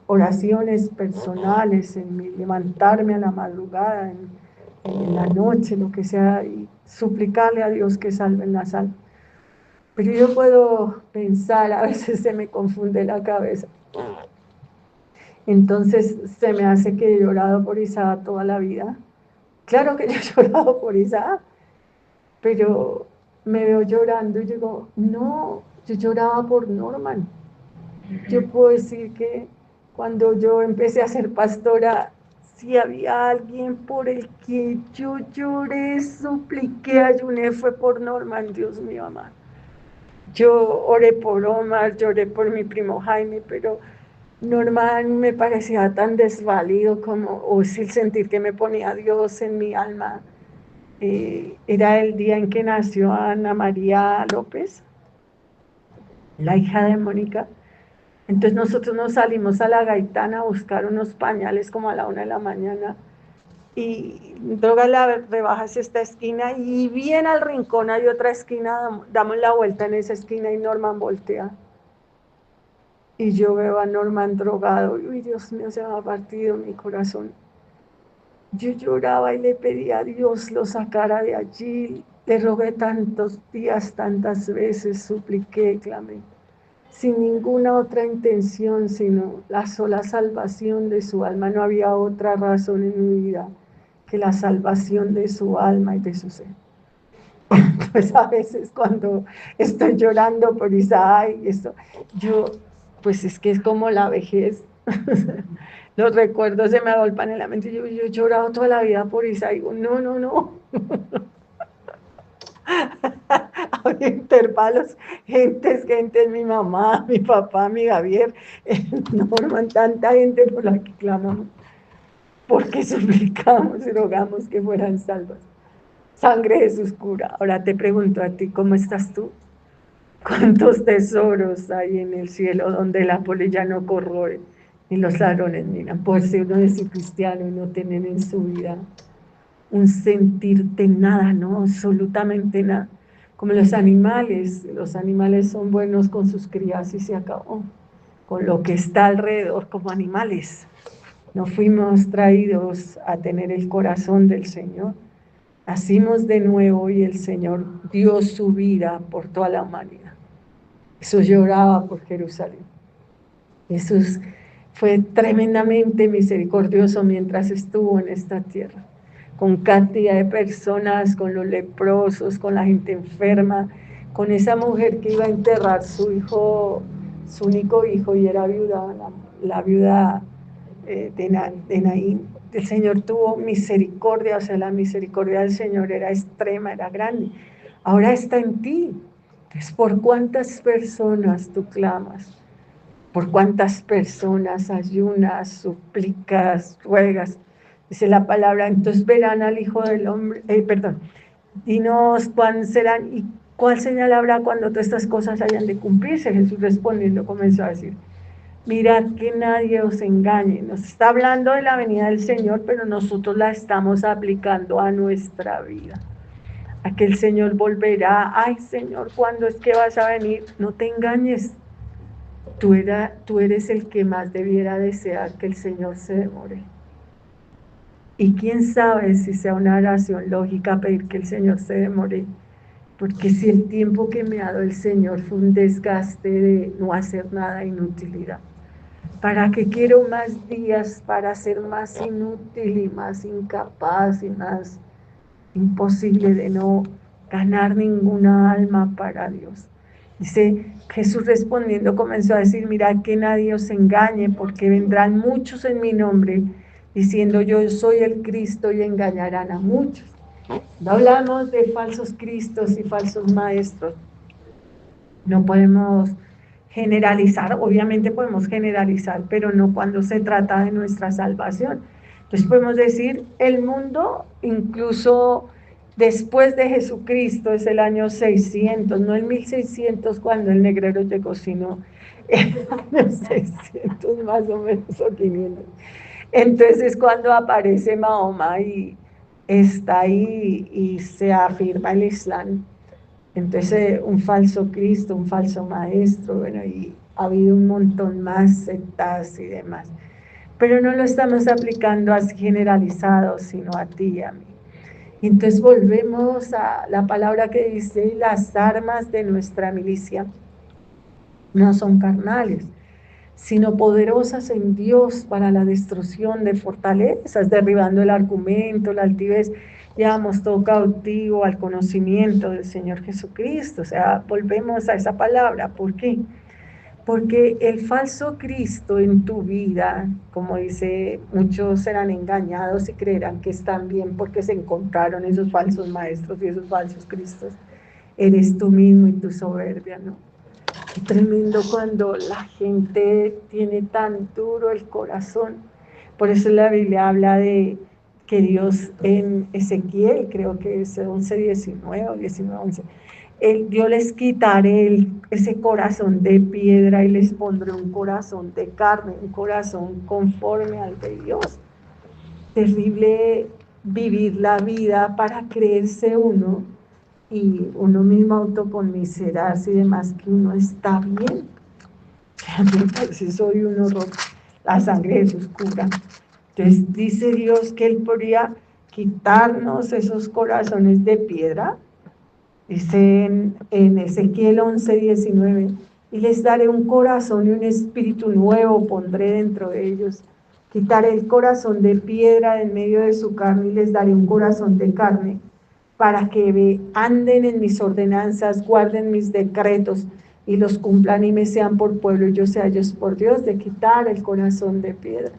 oraciones personales, en mi levantarme a la madrugada, en la noche, lo que sea, y suplicarle a Dios que salven las almas. Pero yo puedo pensar, a veces se me confunde la cabeza. Entonces se me hace que he llorado por Isaac toda la vida. Claro que yo he llorado por Isaac, pero me veo llorando y digo: no, yo lloraba por Norman. Yo puedo decir que cuando yo empecé a ser pastora, si había alguien por el que yo lloré, supliqué, ayuné, fue por Norman. Dios mío amado. Yo oré por Omar, lloré por mi primo Jaime, pero Norman me parecía tan desvalido, o es el sentir que me ponía Dios en mi alma. Era el día en que nació Ana María López, la hija de Mónica. Entonces nosotros nos salimos a la Gaitana a buscar unos pañales como a la 1 de la mañana, y Droga la rebajas esta esquina y bien al rincón hay otra esquina, damos la vuelta en esa esquina y Norman voltea. Y yo veo a Norman drogado, y Dios mío, se me ha partido mi corazón. Yo lloraba y le pedí a Dios lo sacara de allí, le rogué tantos días, tantas veces, supliqué, clamé, sin ninguna otra intención, sino la sola salvación de su alma. No había otra razón en mi vida que la salvación de su alma y de su ser. Pues a veces cuando estoy llorando por Isaac y esto, pues es que es como la vejez. Los recuerdos se me agolpan en la mente. Yo he llorado toda la vida por Isaac. Digo: no. Había intervalos, gente, mi mamá, mi papá, mi Javier, Norman, tanta gente por la que clamamos, porque suplicamos y rogamos que fueran salvas. Sangre de Jesús cura. Ahora te pregunto a ti: ¿cómo estás tú? ¿Cuántos tesoros hay en el cielo donde la polilla no corroe y los ladrones miran? Por si uno es cristiano y no tienen en su vida un sentir de nada, no, absolutamente nada. Como los animales son buenos con sus crías y se acabó. Con lo que está alrededor, como animales. No fuimos traídos a tener el corazón del Señor. Nacimos de nuevo y el Señor dio su vida por toda la humanidad. Jesús lloraba por Jerusalén. Jesús fue tremendamente misericordioso mientras estuvo en esta tierra, con cantidad de personas, con los leprosos, con la gente enferma, con esa mujer que iba a enterrar su hijo, su único hijo, y era viuda, la viuda de Naín. El Señor tuvo misericordia, o sea, la misericordia del Señor era extrema, era grande. Ahora está en ti. Entonces, ¿por cuántas personas tú clamas? ¿Por cuántas personas ayunas, suplicas, ruegas? Dice la palabra: entonces verán al Hijo del Hombre, dinos cuándo serán y cuál señal habrá cuando todas estas cosas hayan de cumplirse. Jesús respondiendo comenzó a decir: Mirad que nadie os engañe. Nos está hablando de la venida del Señor, pero nosotros la estamos aplicando a nuestra vida. A que el Señor volverá. Ay, Señor, ¿cuándo es que vas a venir? No te engañes. Tú eres el que más debiera desear que el Señor se demore. Y quién sabe si sea una oración lógica pedir que el Señor se demore. Porque si el tiempo que me ha dado el Señor fue un desgaste de no hacer nada, inutilidad. ¿Para qué quiero más días para ser más inútil y más incapaz y más imposible de no ganar ninguna alma para Dios? Dice Jesús respondiendo, comenzó a decir, mirad que nadie os engañe, porque vendrán muchos en mi nombre, diciendo yo soy el Cristo, y engañarán a muchos. No hablamos de falsos cristos y falsos maestros. No podemos generalizar, obviamente podemos generalizar, pero no cuando se trata de nuestra salvación. Entonces podemos decir, el mundo, incluso después de Jesucristo, es el año 600, no el 1600 cuando el negrero llegó, sino el año 600 más o menos, o 500. Entonces cuando aparece Mahoma y está ahí y se afirma el Islam. Entonces, un falso Cristo, un falso maestro, bueno, y ha habido un montón más sectas y demás. Pero no lo estamos aplicando así generalizado, sino a ti y a mí. Entonces volvemos a la palabra que dice, las armas de nuestra milicia no son carnales, sino poderosas en Dios para la destrucción de fortalezas, derribando el argumento, la altivez, llevamos todo cautivo al conocimiento del Señor Jesucristo. O sea, volvemos a esa palabra. ¿Por qué? Porque el falso Cristo en tu vida, como dice, muchos serán engañados y creerán que están bien porque se encontraron esos falsos maestros y esos falsos Cristos. Eres tú mismo y tu soberbia, ¿no? Es tremendo cuando la gente tiene tan duro el corazón. Por eso la Biblia habla de que Dios en Ezequiel, creo que es 11:19 o 19:11, Dios les quitaré ese corazón de piedra y les pondré un corazón de carne, un corazón conforme al de Dios. Terrible vivir la vida para creerse uno y uno mismo autoconmiserarse y demás, que uno está bien. Si soy un horror, la sangre de Jesús cura. Entonces dice Dios que Él podría quitarnos esos corazones de piedra, dice en Ezequiel 11:19, y les daré un corazón y un espíritu nuevo pondré dentro de ellos. Quitaré el corazón de piedra en medio de su carne y les daré un corazón de carne, para que anden en mis ordenanzas, guarden mis decretos y los cumplan y me sean por pueblo y yo sea ellos por Dios, de quitar el corazón de piedra.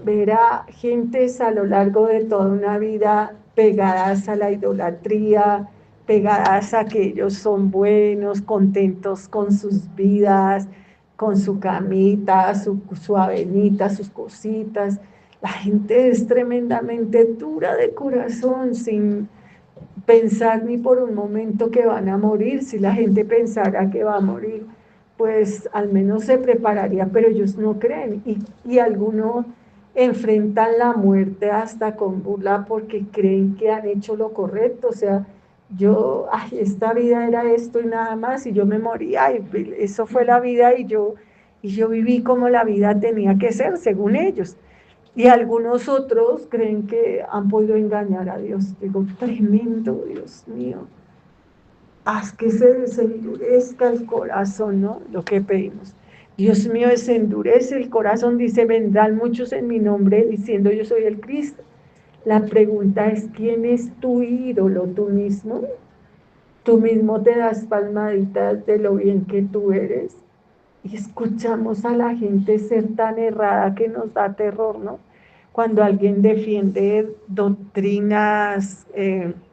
Verá gentes a lo largo de toda una vida pegadas a la idolatría, pegadas a que ellos son buenos, contentos con sus vidas, con su camita, su avenita, sus cositas. La gente es tremendamente dura de corazón, sin pensar ni por un momento que van a morir. Si la gente pensara que va a morir, pues al menos se prepararía, pero ellos no creen. Y algunos enfrentan la muerte hasta con burla porque creen que han hecho lo correcto. O sea, esta vida era esto y nada más, y yo me moría, y eso fue la vida, y yo viví como la vida tenía que ser, según ellos. Y algunos otros creen que han podido engañar a Dios. Digo, tremendo, Dios mío. Haz que se desendurezca el corazón, ¿no? Lo que pedimos. Dios mío, desendurece el corazón. Dice, vendrán muchos en mi nombre diciendo yo soy el Cristo. La pregunta es, ¿quién es tu ídolo? ¿Tú mismo? ¿Tú mismo te das palmaditas de lo bien que tú eres? Y escuchamos a la gente ser tan errada que nos da terror, ¿no? Cuando alguien defiende doctrinas,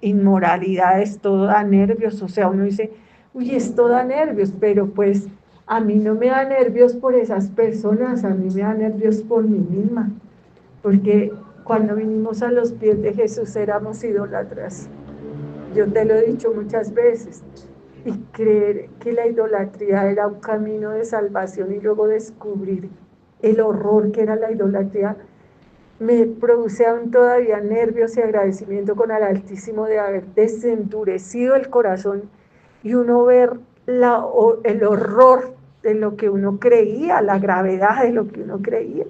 inmoralidades, todo da nervios. O sea, uno dice, uy, esto da nervios, pero pues a mí no me da nervios por esas personas, a mí me da nervios por mí misma, porque cuando vinimos a los pies de Jesús éramos idólatras. Yo te lo he dicho muchas veces. y creer que la idolatría era un camino de salvación y luego descubrir el horror que era la idolatría, me produce aún todavía nervios y agradecimiento con el Altísimo de haber desendurecido el corazón y uno ver el horror de lo que uno creía, la gravedad de lo que uno creía.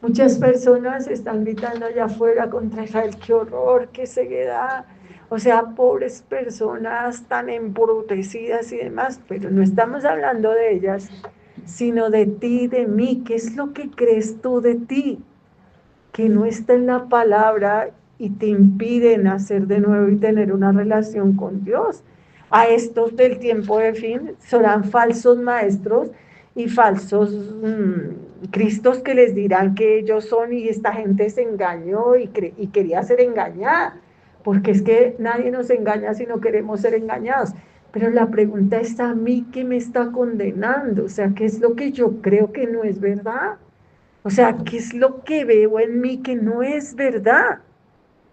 Muchas personas están gritando allá afuera contra Israel, qué horror, qué ceguedad, o sea, pobres personas tan embrutecidas y demás, pero no estamos hablando de ellas, sino de ti, de mí. ¿Qué es lo que crees tú de ti? Que no está en la palabra y te impide nacer de nuevo y tener una relación con Dios. A estos del tiempo de fin serán falsos maestros y falsos cristos que les dirán que ellos son, y esta gente se engañó y quería ser engañada, porque es que nadie nos engaña si no queremos ser engañados. Pero la pregunta es, a mí, ¿qué me está condenando? O sea, ¿qué es lo que yo creo que no es verdad? O sea, ¿qué es lo que veo en mí que no es verdad?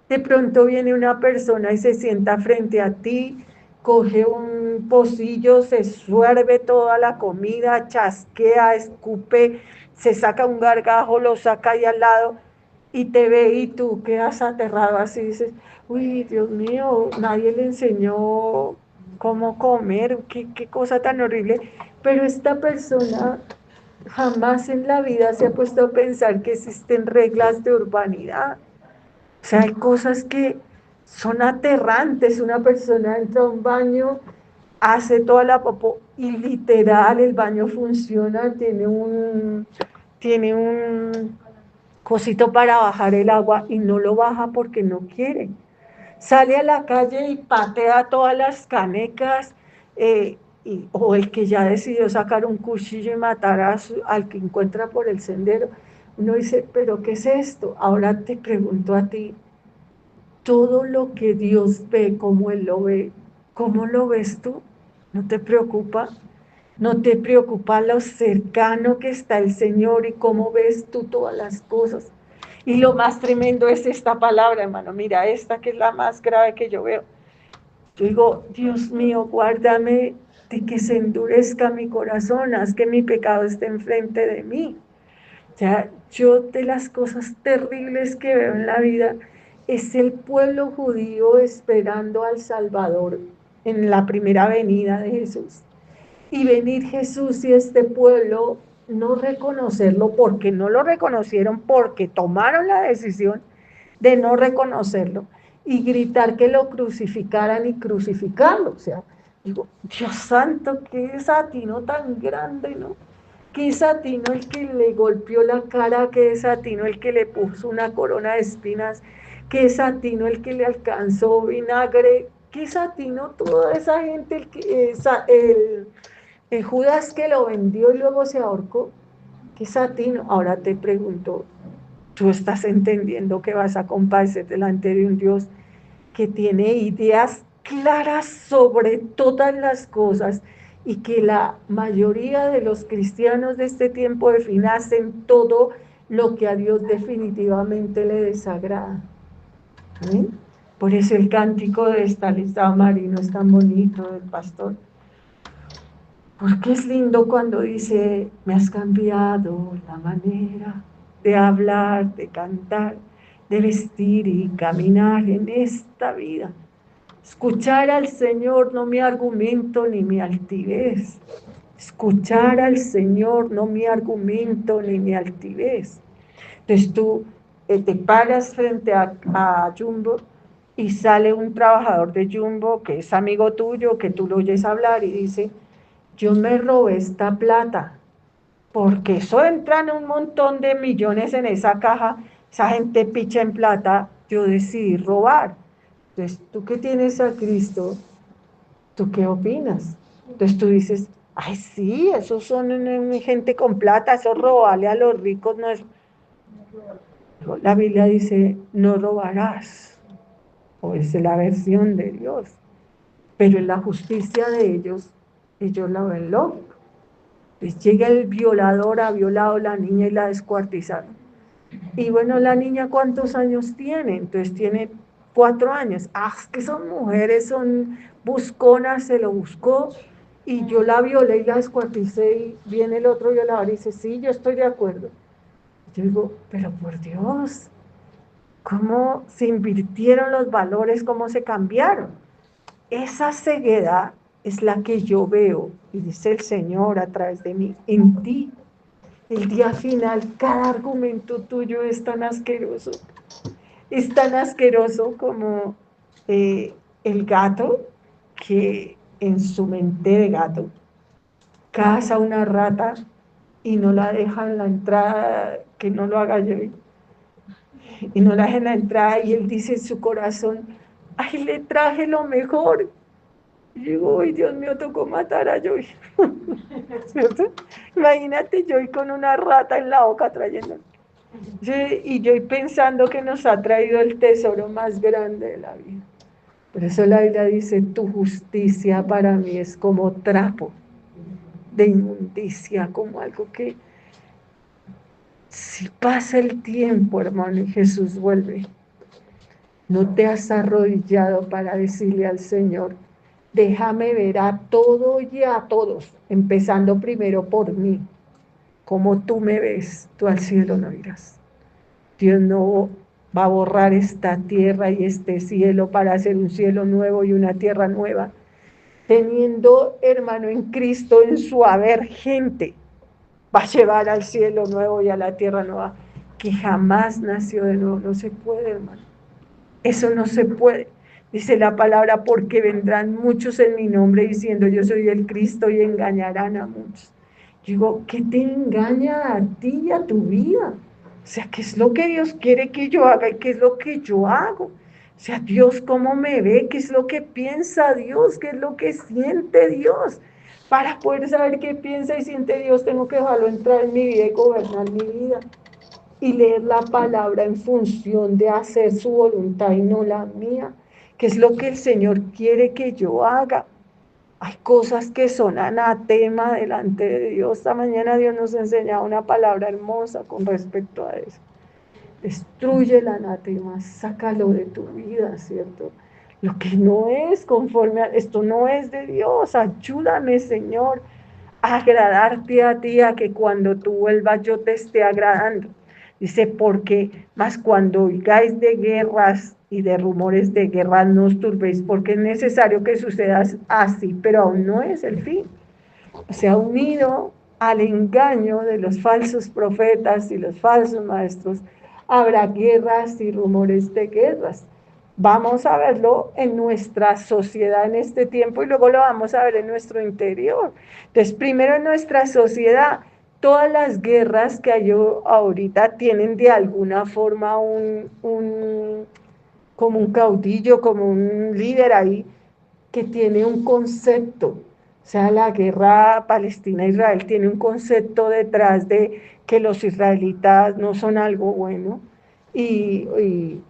De pronto viene una persona y se sienta frente a ti, coge un pocillo, se suerve toda la comida, chasquea, escupe, se saca un gargajo, lo saca ahí al lado y te ve, y tú quedas aterrado así, dices, uy, Dios mío, nadie le enseñó cómo comer, qué cosa tan horrible. Pero esta persona jamás en la vida se ha puesto a pensar que existen reglas de urbanidad. O sea, hay cosas que son aterrantes. Una persona entra a un baño, hace toda la popó y literal el baño funciona, tiene un cosito para bajar el agua y no lo baja porque no quiere. Sale a la calle y patea todas las canecas, o el que ya decidió sacar un cuchillo y matar al que encuentra por el sendero. Uno dice, pero ¿qué es esto? Ahora te pregunto a ti, todo lo que Dios ve, como Él lo ve, ¿cómo lo ves tú? ¿No te preocupa? ¿No te preocupa lo cercano que está el Señor y cómo ves tú todas las cosas? Y lo más tremendo es esta palabra, hermano. Mira, esta que es la más grave que yo veo. Yo digo, Dios mío, guárdame de que se endurezca mi corazón, haz que mi pecado esté enfrente de mí. O sea, yo, de las cosas terribles que veo en la vida es el pueblo judío esperando al Salvador en la primera venida de Jesús. Y venir Jesús y este pueblo no reconocerlo, porque no lo reconocieron, porque tomaron la decisión de no reconocerlo y gritar que lo crucificaran y crucificarlo. O sea, digo, Dios santo, qué desatino tan grande, ¿no? Qué desatino el que le golpeó la cara, qué desatino el que le puso una corona de espinas, qué desatino el que le alcanzó vinagre, qué desatino toda esa gente, el Judas que lo vendió y luego se ahorcó, qué desatino. Ahora te pregunto, ¿tú estás entendiendo que vas a compadecer delante de un Dios que tiene ideas claras sobre todas las cosas, y que la mayoría de los cristianos de este tiempo de fin hacen todo lo que a Dios definitivamente le desagrada? ¿Sí? Por eso el cántico de Estanislao Marino es tan bonito, del pastor, porque es lindo cuando dice, me has cambiado la manera de hablar, de cantar, de vestir y caminar en esta vida. Escuchar al Señor, no mi argumento ni mi altivez. Escuchar al Señor, no mi argumento ni mi altivez. Entonces tú te paras frente a Jumbo y sale un trabajador de Jumbo que es amigo tuyo, que tú lo oyes hablar y dice, yo me robé esta plata, porque eso entran un montón de millones en esa caja, esa gente picha en plata, yo decidí robar. Entonces, tú que tienes a Cristo, ¿tú qué opinas? Entonces tú dices, ay, sí, esos son gente con plata, eso robarle a los ricos no es. La Biblia dice, no robarás, o es la versión de Dios, pero en la justicia de ellos la ven loco. Pues llega el violador, ha violado a la niña y la descuartizaron. Y bueno, la niña, ¿cuántos años tiene? Entonces tiene 4 años. Ah, es que son mujeres, son buscona, se lo buscó, y yo la violé y la descuarticé, y viene el otro violador y dice, sí, yo estoy de acuerdo. Yo digo, pero por Dios, ¿cómo se invirtieron los valores? ¿Cómo se cambiaron? Esa ceguedad es la que yo veo, y dice el Señor a través de mí, en ti. El día final, cada argumento tuyo es tan asqueroso como el gato que en su mente de gato caza una rata y no la deja en la entrada, que no lo haga yo, y no la deja en la entrada, y él dice en su corazón, ay, le traje lo mejor. Y digo, uy, Dios mío, tocó matar a Joy. ¿Cierto? Imagínate Joy con una rata en la boca trayendo. Y Joy pensando que nos ha traído el tesoro más grande de la vida. Por eso la Biblia dice, tu justicia para mí es como trapo de inmundicia, como algo que si pasa el tiempo, hermano, y Jesús vuelve, no te has arrodillado para decirle al Señor, déjame ver a todo y a todos, empezando primero por mí, como tú me ves, tú al cielo no irás. Dios no va a borrar esta tierra y este cielo para hacer un cielo nuevo y una tierra nueva, teniendo, hermano, en Cristo, en su haber, gente, va a llevar al cielo nuevo y a la tierra nueva, que jamás nació de nuevo. No se puede, hermano. Eso no se puede. Dice la palabra, porque vendrán muchos en mi nombre diciendo, yo soy el Cristo, y engañarán a muchos. Digo, ¿qué te engaña a ti y a tu vida? O sea, ¿qué es lo que Dios quiere que yo haga y qué es lo que yo hago? O sea, Dios, ¿cómo me ve? ¿Qué es lo que piensa Dios? ¿Qué es lo que siente Dios? Para poder saber qué piensa y siente Dios, tengo que dejarlo entrar en mi vida y gobernar mi vida. Y leer la palabra en función de hacer su voluntad y no la mía, que es lo que el Señor quiere que yo haga. Hay cosas que son anatema delante de Dios. Esta mañana Dios nos enseñaba una palabra hermosa con respecto a eso. Destruye el anatema, sácalo de tu vida, ¿cierto? Lo que no es conforme a esto no es de Dios. Ayúdame, Señor, a agradarte a ti, a que cuando tú vuelvas yo te esté agradando. Dice, porque más cuando oigáis de guerras y de rumores de guerra, no os turbéis, porque es necesario que suceda así, pero aún no es el fin. Se ha unido al engaño de los falsos profetas y los falsos maestros. Habrá guerras y rumores de guerras. Vamos a verlo en nuestra sociedad en este tiempo y luego lo vamos a ver en nuestro interior. Entonces, primero en nuestra sociedad, todas las guerras que hay ahorita tienen de alguna forma como un caudillo, como un líder ahí, que tiene un concepto. O sea, la guerra Palestina-Israel tiene un concepto detrás de que los israelitas no son algo bueno, y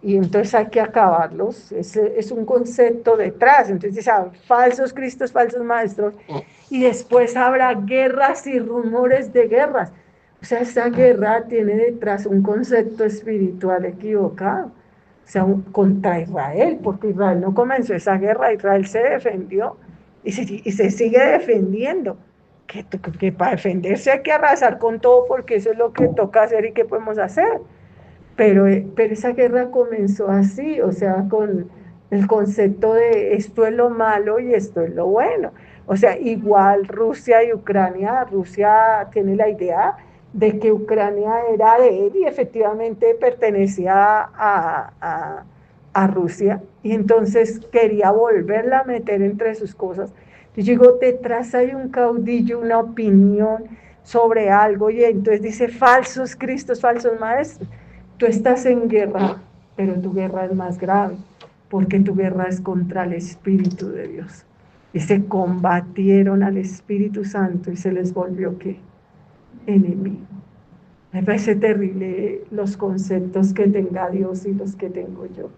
entonces hay que acabarlos. Es un concepto detrás. Entonces, falsos cristos, falsos maestros, y después habrá guerras y rumores de guerras. O sea, esa guerra tiene detrás un concepto espiritual equivocado. O sea, contra Israel, porque Israel no comenzó esa guerra, Israel se defendió y se sigue defendiendo. Que para defenderse hay que arrasar con todo, porque eso es lo que toca hacer y que podemos hacer. Pero esa guerra comenzó así, o sea, con el concepto de esto es lo malo y esto es lo bueno. O sea, igual Rusia y Ucrania, Rusia tiene la idea de que Ucrania era de él y efectivamente pertenecía a Rusia, y entonces quería volverla a meter entre sus cosas. Yo digo, detrás hay un caudillo, una opinión sobre algo, y entonces dice falsos cristos, falsos maestros. Tú estás en guerra, pero tu guerra es más grave, porque tu guerra es contra el Espíritu de Dios. Y se combatieron al Espíritu Santo y se les volvió, ¿qué? Enemigo. Me parece terrible los conceptos que tenga Dios y los que tengo yo. O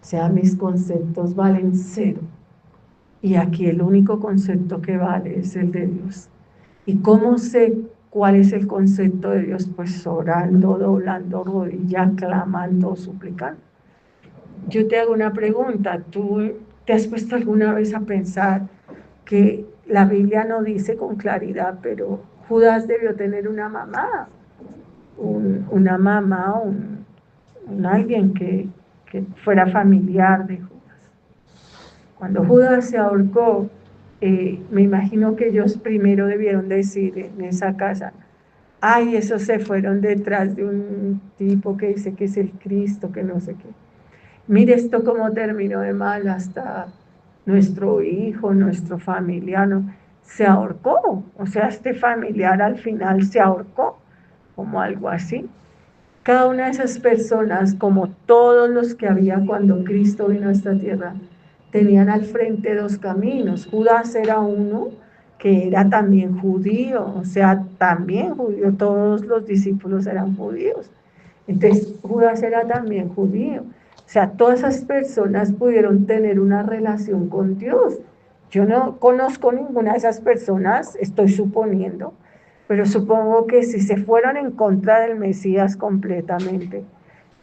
sea, mis conceptos valen cero. Y aquí el único concepto que vale es el de Dios. ¿Y cómo sé cuál es el concepto de Dios? Pues orando, doblando rodilla, clamando, suplicando. Yo te hago una pregunta. ¿Tú ¿Te has puesto alguna vez a pensar que la Biblia no dice con claridad, pero Judas debió tener una mamá, una mamá, un alguien que fuera familiar de Judas? Cuando Judas se ahorcó, me imagino que ellos primero debieron decir en esa casa, ay, esos se fueron detrás de un tipo que dice que es el Cristo, que no sé qué. Mire esto cómo terminó de mal, hasta nuestro hijo, nuestro familiar, se ahorcó. O sea, este familiar al final se ahorcó, como algo así. Cada una de esas personas, como todos los que había cuando Cristo vino a esta tierra, tenían al frente dos caminos. Judas era uno que era también judío, o sea, también judío, todos los discípulos eran judíos. Entonces, Judas era también judío. O sea, todas esas personas pudieron tener una relación con Dios. Yo no conozco ninguna de esas personas, estoy suponiendo, pero supongo que si se fueron en contra del Mesías completamente,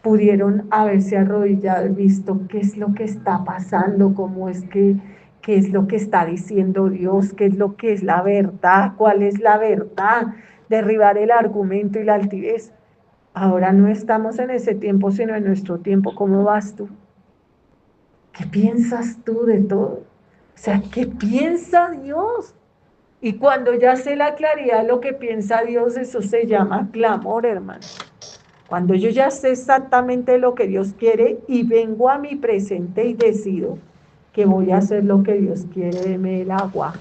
pudieron haberse arrodillado y visto qué es lo que está pasando, cómo es que, qué es lo que está diciendo Dios, qué es lo que es la verdad, cuál es la verdad, derribar el argumento y la altivez. Ahora no estamos en ese tiempo, sino en nuestro tiempo. ¿Cómo vas tú? ¿Qué piensas tú de todo? O sea, ¿qué piensa Dios? Y cuando ya sé la claridad de lo que piensa Dios, eso se llama clamor, hermano. Cuando yo ya sé exactamente lo que Dios quiere y vengo a mi presente y decido que voy a hacer lo que Dios quiere, deme el agua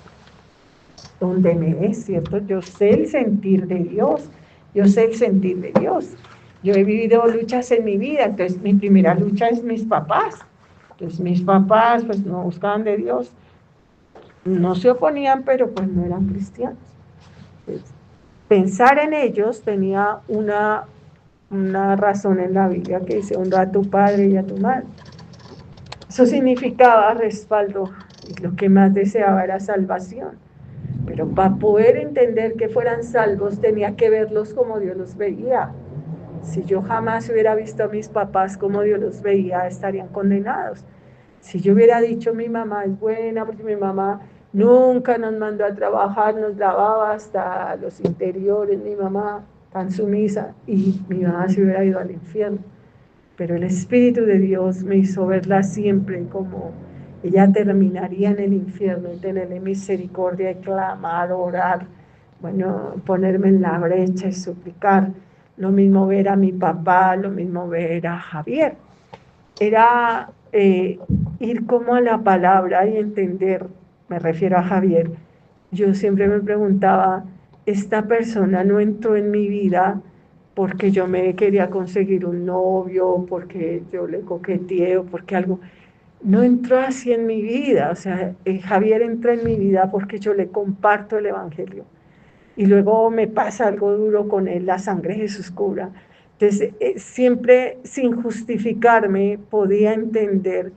donde me es, ¿cierto? Yo sé el sentir de Dios, yo sé el sentir de Dios. Yo he vivido luchas en mi vida, entonces mi primera lucha es mis papás. Entonces mis papás pues no buscaban de Dios, no se oponían, pero pues no eran cristianos. Entonces, pensar en ellos tenía una razón en la Biblia que dice, honra a tu padre y a tu madre. Eso significaba respaldo, y lo que más deseaba era salvación. Pero para poder entender que fueran salvos tenía que verlos como Dios los veía. Si yo jamás hubiera visto a mis papás como Dios los veía, estarían condenados. Si yo hubiera dicho mi mamá es buena, porque mi mamá nunca nos mandó a trabajar, nos lavaba hasta los interiores, mi mamá tan sumisa, y mi mamá se hubiera ido al infierno. Pero el Espíritu de Dios me hizo verla siempre como ella terminaría en el infierno y tenerle misericordia y clamar, orar, bueno, ponerme en la brecha y suplicar. Lo mismo ver a mi papá, lo mismo ver a Javier. Era ir como a la palabra y entender, me refiero a Javier. Yo siempre me preguntaba, esta persona no entró en mi vida porque yo me quería conseguir un novio, porque yo le coqueteé o porque algo. No entró así en mi vida, o sea, Javier entra en mi vida porque yo le comparto el Evangelio. Y luego me pasa algo duro con él, la sangre de Jesús cura. Entonces, siempre sin justificarme podía entender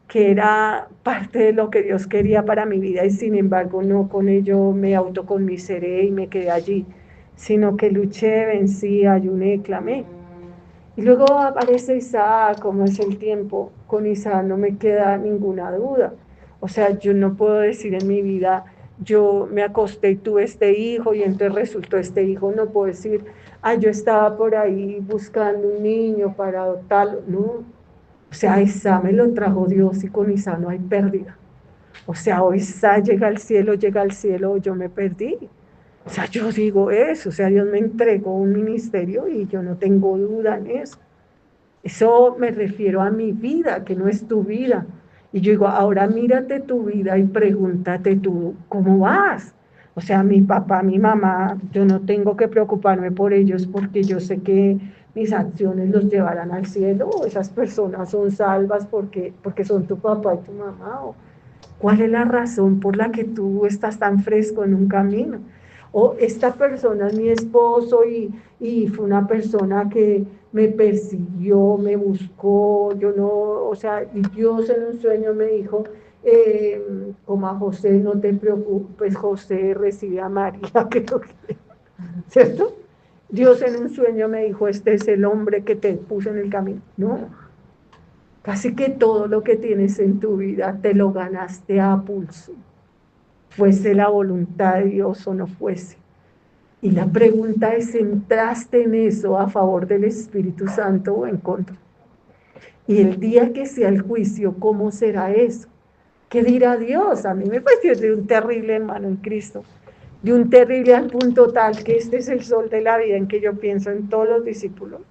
que era parte de lo que Dios quería para mi vida y sin embargo no con ello me autoconmiseré y me quedé allí, sino que luché, vencí, ayuné, clamé. Y luego aparece Isaac, como es el tiempo, con Isaac no me queda ninguna duda. O sea, yo no puedo decir en mi vida, yo me acosté y tuve este hijo y entonces resultó este hijo, no puedo decir, yo estaba por ahí buscando un niño para adoptarlo, no. O sea, Isaac me lo trajo Dios y con Isaac no hay pérdida. O sea, o Isaac llega al cielo, o yo me perdí. O sea, yo digo eso, o sea, Dios me entregó un ministerio y yo no tengo duda en eso. Eso me refiero a mi vida, que no es tu vida. Y yo digo, ahora mírate tu vida y pregúntate tú, ¿cómo vas? O sea, mi papá, mi mamá, yo no tengo que preocuparme por ellos porque yo sé que mis acciones los llevarán al cielo. Esas personas son salvas porque son tu papá y tu mamá. ¿Cuál es la razón por la que tú estás tan fresco en un camino? O esta persona es mi esposo y fue una persona que me persiguió, me buscó, yo no, o sea, y Dios en un sueño me dijo, como a José, no te preocupes, José recibe a María, creo que, ¿cierto? Dios en un sueño me dijo, este es el hombre que te puso en el camino. No, Casi que todo lo que tienes en tu vida te lo ganaste a pulso, fuese la voluntad de Dios o no fuese. Y la pregunta es, ¿entraste en eso a favor del Espíritu Santo o en contra? Y el día que sea el juicio, ¿cómo será eso? ¿Qué dirá Dios? A mí me pareció de un terrible, hermano, en Cristo, de un terrible al punto tal que este es el sol de la vida en que yo pienso en todos los discípulos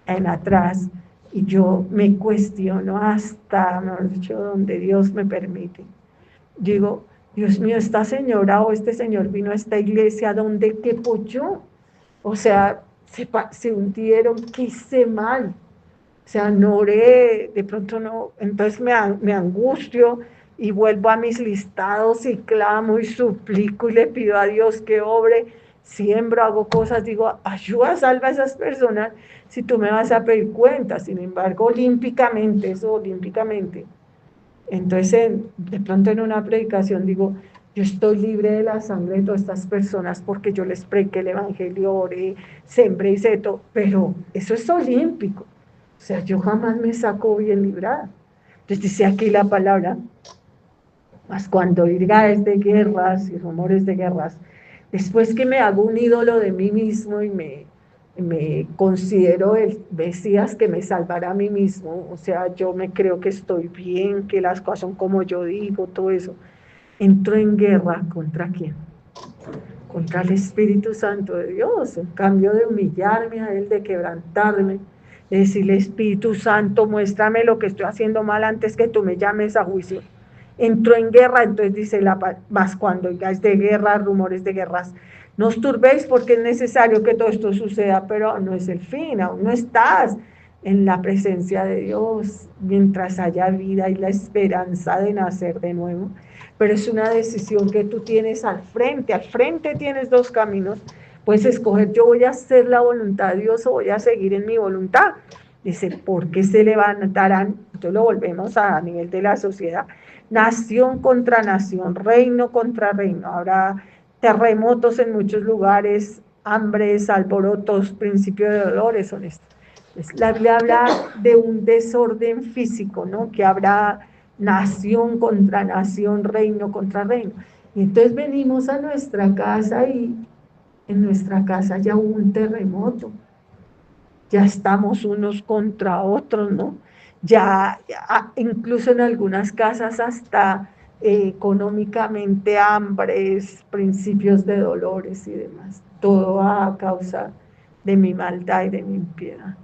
en atrás, y yo me cuestiono hasta, mejor dicho, donde Dios me permite. Digo, Dios mío, esta señora o este señor vino a esta iglesia, ¿dónde quepo yo? O sea, se hundieron, ¿qué hice mal? O sea, no oré, de pronto no, entonces me angustio y vuelvo a mis listados y clamo y suplico y le pido a Dios que obre, siembro, hago cosas, digo, ayuda, salva a esas personas si tú me vas a pedir cuentas. Sin embargo, olímpicamente, eso olímpicamente. Entonces, de pronto en una predicación digo, yo estoy libre de la sangre de todas estas personas porque yo les prediqué el evangelio, oré, sembré y seto, pero eso es olímpico. O sea, yo jamás me saco bien librada. Entonces dice aquí la palabra, mas cuando oigáis de guerras y rumores de guerras, después que me hago un ídolo de mí mismo y me considero el Mesías que me salvará a mí mismo, o sea, yo me creo que estoy bien, que las cosas son como yo digo, todo eso, entro en guerra ¿contra quién? Contra el Espíritu Santo de Dios, en cambio de humillarme a Él, de quebrantarme, de decirle, Espíritu Santo, muéstrame lo que estoy haciendo mal antes que tú me llames a juicio. Entró en guerra, entonces dice más cuando oigáis de guerra, rumores de guerras, no os turbéis porque es necesario que todo esto suceda, pero no es el fin, aún no estás en la presencia de Dios, mientras haya vida y la esperanza de nacer de nuevo. Pero es una decisión que tú tienes al frente tienes dos caminos, puedes escoger, yo voy a hacer la voluntad de Dios o voy a seguir en mi voluntad. Dice, ¿por qué se levantarán? Entonces lo volvemos a nivel de la sociedad, nación contra nación, reino contra reino, habrá terremotos en muchos lugares, hambres, alborotos, principio de dolores, son estos. La Biblia habla de un desorden físico, ¿no? Que habrá nación contra nación, reino contra reino. Y entonces venimos a nuestra casa y en nuestra casa ya hubo un terremoto, ya estamos unos contra otros, ¿no? Ya incluso en algunas casas hasta económicamente hambres, principios de dolores y demás, todo a causa de mi maldad y de mi impiedad,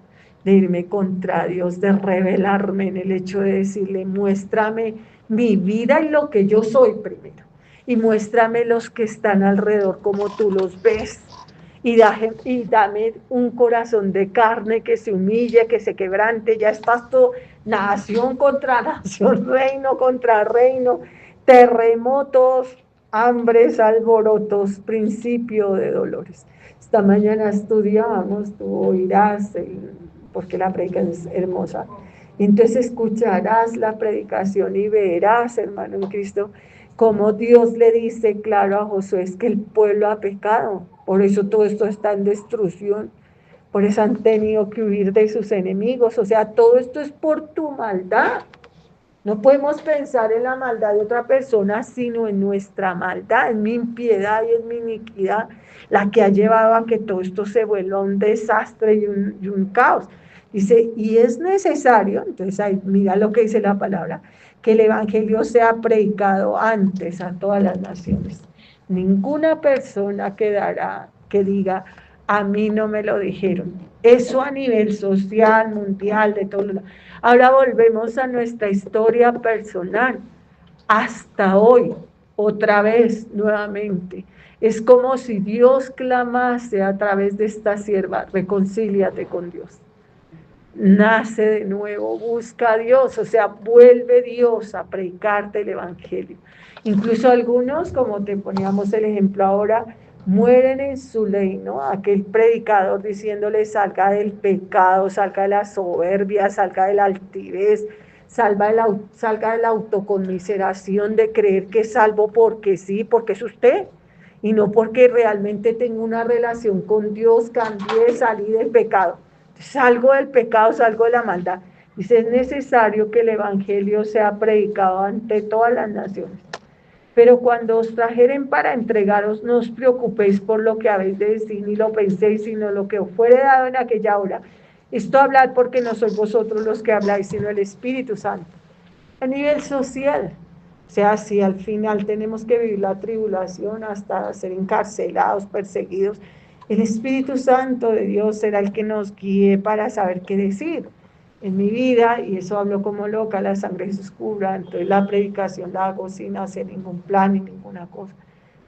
de irme contra Dios, de rebelarme en el hecho de decirle, muéstrame mi vida y lo que yo soy primero, y muéstrame los que están alrededor como tú los ves, y dame un corazón de carne que se humille, que se quebrante. Ya estás todo, nación contra nación, reino contra reino, terremotos, hambres, alborotos, principio de dolores. Esta mañana estudiábamos, tú oirás, porque la predicación es hermosa. Entonces escucharás la predicación y verás, hermano en Cristo, como Dios le dice claro a Josué, es que el pueblo ha pecado, por eso todo esto está en destrucción, por eso han tenido que huir de sus enemigos, o sea, todo esto es por tu maldad. No podemos pensar en la maldad de otra persona, sino en nuestra maldad, en mi impiedad y en mi iniquidad, la que ha llevado a que todo esto se vuelva un desastre y un caos. Dice, y es necesario, entonces ahí mira lo que dice la palabra, que el evangelio sea predicado antes a todas las naciones. Ninguna persona quedará que diga, a mí no me lo dijeron. Eso a nivel social, mundial, de todo. Ahora volvemos a nuestra historia personal. Hasta hoy, otra vez, nuevamente. Es como si Dios clamase a través de esta sierva, reconcíliate con Dios. Nace de nuevo, busca a Dios, o sea, vuelve Dios a predicarte el evangelio. Incluso algunos, como te poníamos el ejemplo ahora, mueren en su ley, ¿no? Aquel predicador diciéndole salga del pecado, salga de la soberbia, salga de la altivez, salga de la autoconmiseración de creer que es salvo porque sí, porque es usted, y no porque realmente tengo una relación con Dios, cambié, salí del pecado. Salgo del pecado, salgo de la maldad. Dice, es necesario que el Evangelio sea predicado ante todas las naciones. Pero cuando os trajeren para entregaros, no os preocupéis por lo que habéis de decir, ni lo penséis, sino lo que os fuere dado en aquella hora. Esto hablad porque no sois vosotros los que habláis, sino el Espíritu Santo. A nivel social, o sea, si al final tenemos que vivir la tribulación hasta ser encarcelados, perseguidos, el Espíritu Santo de Dios será el que nos guíe para saber qué decir en mi vida, y eso hablo como loca, la sangre se oscura, entonces la predicación la hago sin hacer ningún plan ni ninguna cosa.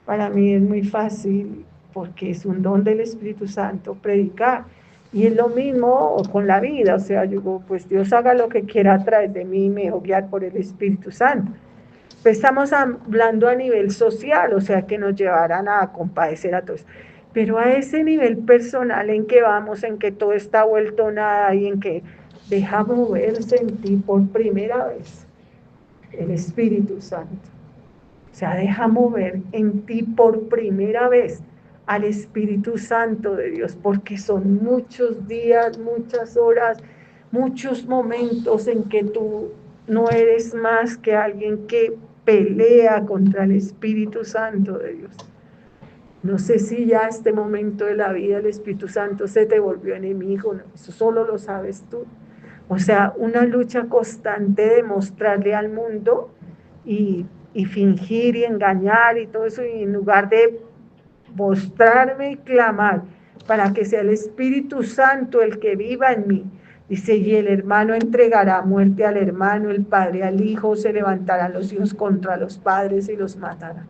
Para mí es muy fácil porque es un don del Espíritu Santo predicar, y es lo mismo con la vida, o sea, yo digo, pues Dios haga lo que quiera a través de mí, me dejo guiar por el Espíritu Santo. Pues estamos hablando a nivel social, o sea, que nos llevarán a compadecer a todos. Pero a ese nivel personal en que vamos, en que todo está vuelto nada y en que deja moverse en ti por primera vez el Espíritu Santo. O sea, deja mover en ti por primera vez al Espíritu Santo de Dios, porque son muchos días, muchas horas, muchos momentos en que tú no eres más que alguien que pelea contra el Espíritu Santo de Dios. No sé si ya este momento de la vida el Espíritu Santo se te volvió enemigo, ¿no? Eso solo lo sabes tú. O sea, una lucha constante de mostrarle al mundo y fingir y engañar y todo eso, y en lugar de mostrarme y clamar para que sea el Espíritu Santo el que viva en mí. Dice, y el hermano entregará muerte al hermano, el padre al hijo, se levantarán los hijos contra los padres y los matarán.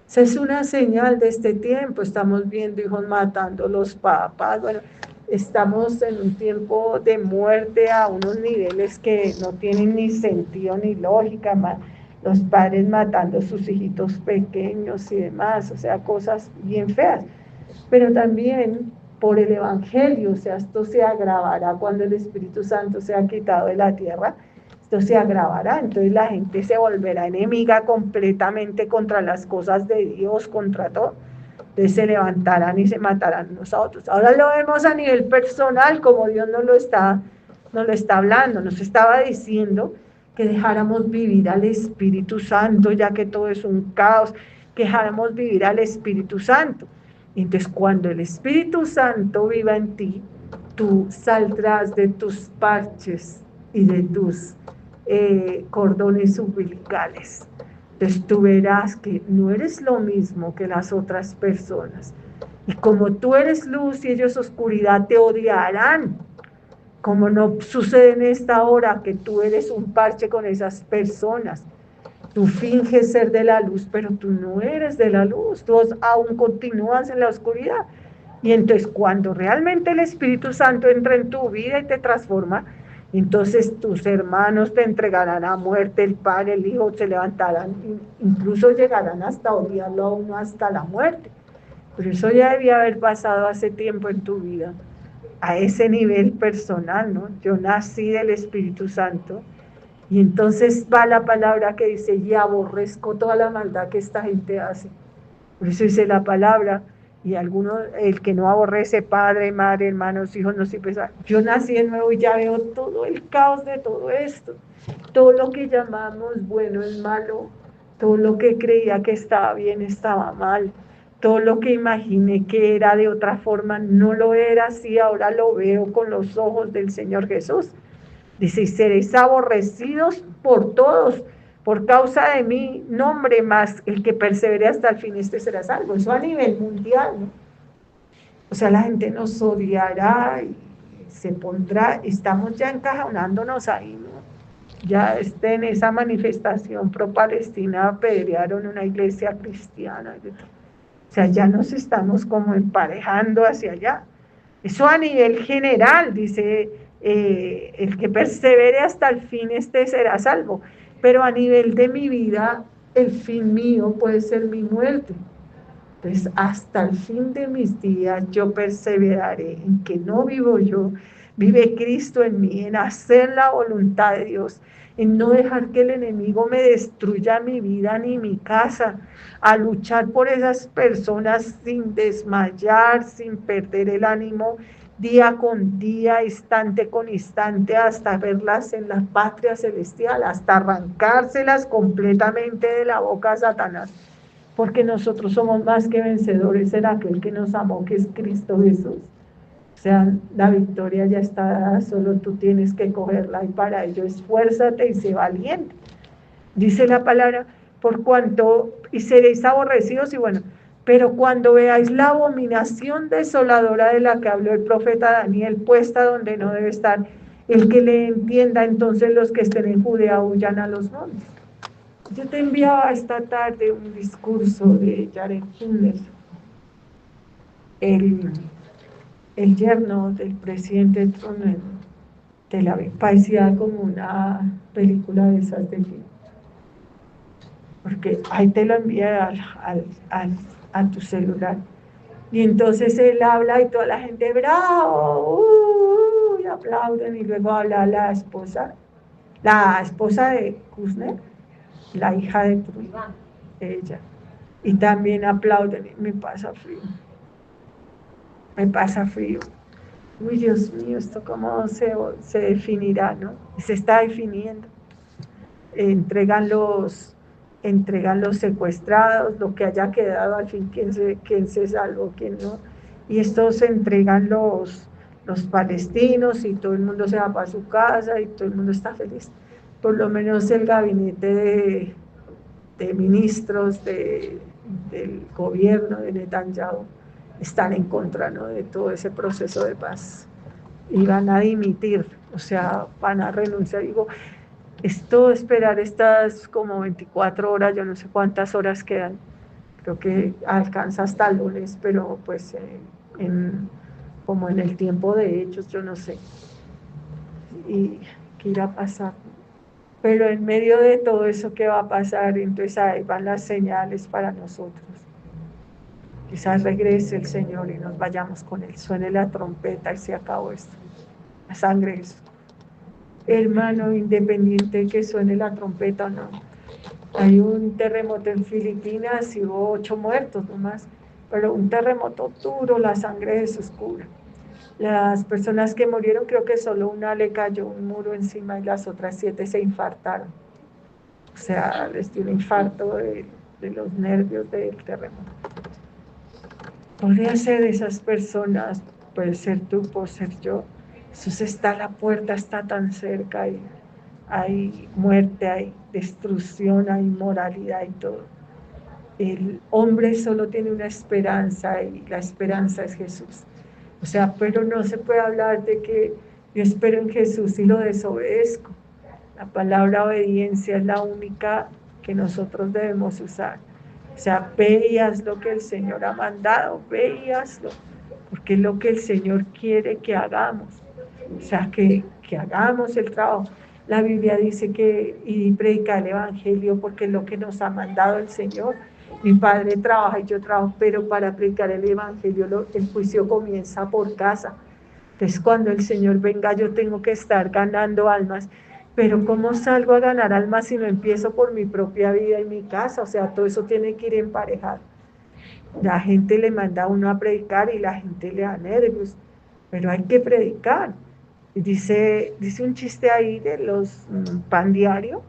Esa es una señal de este tiempo. Estamos viendo hijos matando los papás. Bueno, estamos en un tiempo de muerte a unos niveles que no tienen ni sentido ni lógica. Los padres matando a sus hijitos pequeños y demás, o sea, cosas bien feas. Pero también por el Evangelio, o sea, esto se agravará cuando el Espíritu Santo sea quitado de la tierra. Esto se agravará, entonces la gente se volverá enemiga completamente contra las cosas de Dios, contra todo. Entonces se levantarán y se matarán unos a otros. Ahora lo vemos a nivel personal, como Dios nos lo está hablando, nos estaba diciendo que dejáramos vivir al Espíritu Santo, ya que todo es un caos, que dejáramos vivir al Espíritu Santo. Entonces cuando el Espíritu Santo viva en ti, tú saldrás de tus parches y de tus cordones umbilicales. Entonces tú verás que no eres lo mismo que las otras personas. Y como tú eres luz y ellos oscuridad, te odiarán. Como no sucede en esta hora que tú eres un parche con esas personas. Tú finges ser de la luz, pero tú no eres de la luz. Tú aún continúas en la oscuridad. Y entonces cuando realmente el Espíritu Santo entra en tu vida y te transforma, entonces tus hermanos te entregarán a muerte, el Padre, el Hijo, se levantarán, incluso llegarán hasta odiarlo a uno hasta la muerte. Pero eso ya debía haber pasado hace tiempo en tu vida, a ese nivel personal, ¿no? Yo nací del Espíritu Santo, y entonces va la palabra que dice, y aborrezco toda la maldad que esta gente hace. Por eso dice la palabra, y algunos, el que no aborrece padre, madre, hermanos, hijos, no sirve. Yo nací de nuevo y ya veo todo el caos de todo esto. Todo lo que llamamos bueno es malo, todo lo que creía que estaba bien estaba mal, todo lo que imaginé que era de otra forma no lo era así, ahora lo veo con los ojos del Señor Jesús. Dice, y seréis aborrecidos por todos, por causa de mi nombre, más el que persevere hasta el fin, este será salvo. Eso a nivel mundial, ¿no? O sea, la gente nos odiará y se pondrá, estamos ya encajonándonos ahí, ¿no? Ya en esa manifestación pro-palestina apedrearon una iglesia cristiana. O sea, ya nos estamos como emparejando hacia allá. Eso a nivel general, dice, el que persevere hasta el fin, este será salvo. Pero a nivel de mi vida, el fin mío puede ser mi muerte. Entonces, hasta el fin de mis días, yo perseveraré en que no vivo yo, vive Cristo en mí, en hacer la voluntad de Dios, en no dejar que el enemigo me destruya mi vida ni mi casa, a luchar por esas personas sin desmayar, sin perder el ánimo, día con día, instante con instante, hasta verlas en la patria celestial, hasta arrancárselas completamente de la boca a Satanás, porque nosotros somos más que vencedores en aquel que nos amó, que es Cristo Jesús. O sea, la victoria ya está dada, solo tú tienes que cogerla, y para ello esfuérzate y sé valiente. Dice la palabra, por cuanto, y seréis aborrecidos, y bueno, pero cuando veáis la abominación desoladora de la que habló el profeta Daniel, puesta donde no debe estar, el que le entienda, entonces los que estén en Judea huyan a los montes. Yo te enviaba esta tarde un discurso de Jared Kushner, el yerno del presidente Trump, de la parecía como una película de esas de film, porque ahí te lo envía a tu celular, y entonces él habla y toda la gente bravo, y aplauden, y luego habla la esposa de Kushner, la hija de Trump, ella, y también aplauden, y me pasa frío. Uy, Dios mío, esto cómo se definirá, ¿no? Se está definiendo. Entregan los secuestrados, lo que haya quedado, al fin, quién se salvó, quién no. Y estos se entregan los palestinos, y todo el mundo se va para su casa y todo el mundo está feliz. Por lo menos el gabinete de ministros del gobierno de Netanyahu están en contra, ¿no?, de todo ese proceso de paz, y van a dimitir, o sea, van a renunciar. Digo, esto, esperar estas como 24 horas, yo no sé cuántas horas quedan, creo que alcanza hasta el lunes, pero pues como en el tiempo de Hechos, yo no sé, y qué irá a pasar. Pero en medio de todo eso que va a pasar, entonces ahí van las señales para nosotros. Quizás regrese el Señor y nos vayamos con Él, suene la trompeta y se acabó esto. La sangre de Jesús. Hermano, independiente que suene la trompeta o no. Hay un terremoto en Filipinas y hubo 8 muertos nomás, pero un terremoto duro, la sangre de Jesús cura. Las personas que murieron, creo que solo una le cayó un muro encima y las otras 7 se infartaron. O sea, les dio un infarto de los nervios del terremoto. Podría ser esas personas, puede ser tú, puede ser yo. Jesús está a la puerta, está tan cerca, y hay muerte, hay destrucción, hay inmoralidad y todo. El hombre solo tiene una esperanza, y la esperanza es Jesús. O sea, pero no se puede hablar de que yo espero en Jesús y lo desobedezco. La palabra obediencia es la única que nosotros debemos usar. O sea, ve y haz lo que el Señor ha mandado, ve y hazlo, porque es lo que el Señor quiere que hagamos. O sea, que hagamos el trabajo. La Biblia dice que y predicar el Evangelio, porque es lo que nos ha mandado el Señor. Mi padre trabaja y yo trabajo, pero para predicar el Evangelio el juicio comienza por casa. Entonces, cuando el Señor venga, yo tengo que estar ganando almas. Pero ¿cómo salgo a ganar almas si no empiezo por mi propia vida y mi casa? O sea, todo eso tiene que ir emparejado. La gente le manda a uno a predicar y la gente le da nervios, pero hay que predicar. Dice un chiste ahí de los pan diario.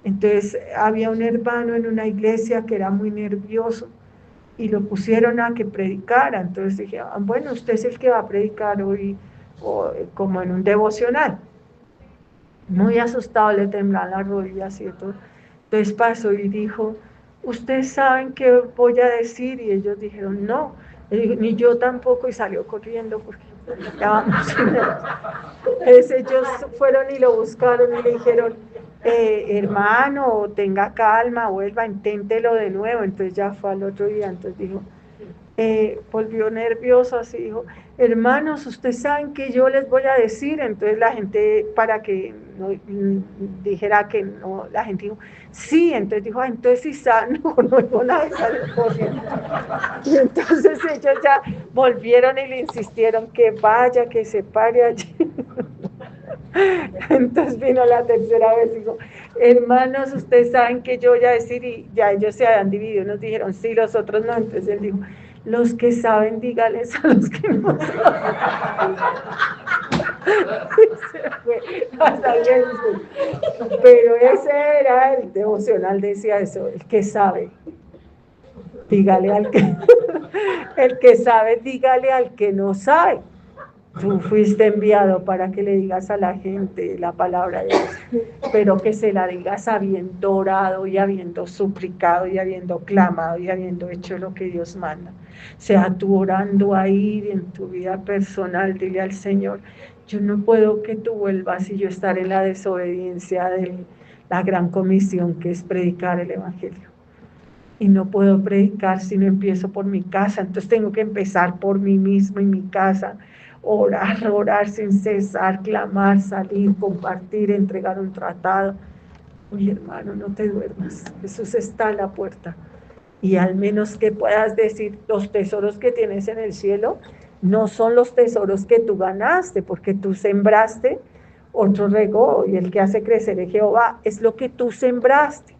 Entonces había un hermano en una iglesia que era muy nervioso y lo pusieron a que predicara. Entonces dije, bueno, usted es el que va a predicar hoy, como en un devocional. Muy asustado, le temblaban las rodillas y todo. Entonces pasó y dijo, ¿ustedes saben qué voy a decir? Y ellos dijeron, no. Ni yo tampoco, y salió corriendo porque ya vamos. Entonces ellos fueron y lo buscaron y le dijeron, hermano, tenga calma, vuelva, inténtelo de nuevo. Entonces ya fue al otro día, entonces dijo, volvió nervioso, así dijo, hermanos, ustedes saben que yo les voy a decir. Entonces la gente, para que no dijera que no, la gente dijo, sí. Entonces dijo, entonces sí saben, no dijo nada, y entonces ellos ya volvieron y le insistieron que vaya, que se pare allí. Entonces vino la tercera vez y dijo, hermanos, ustedes saben que yo voy a decir, y ya ellos se habían dividido, nos dijeron sí, los otros no. Entonces él dijo, Los que saben, dígales a los que no saben. Pero ese era el devocional, decía eso, el que sabe, dígale al que, el que sabe, dígale al que no sabe. Tú fuiste enviado para que le digas a la gente la palabra de Dios, pero que se la digas habiendo orado y habiendo suplicado y habiendo clamado y habiendo hecho lo que Dios manda. Sea tú orando ahí en tu vida personal, dile al Señor, yo no puedo que tú vuelvas y yo estar en la desobediencia de la gran comisión que es predicar el Evangelio. Y no puedo predicar si no empiezo por mi casa, entonces tengo que empezar por mí mismo y mi casa, orar sin cesar, clamar, salir, compartir, entregar un tratado. Oye, hermano, no te duermas, Jesús está a la puerta. Y al menos que puedas decir, los tesoros que tienes en el cielo no son los tesoros que tú ganaste, porque tú sembraste, otro regó, y el que hace crecer es Jehová, es lo que tú sembraste.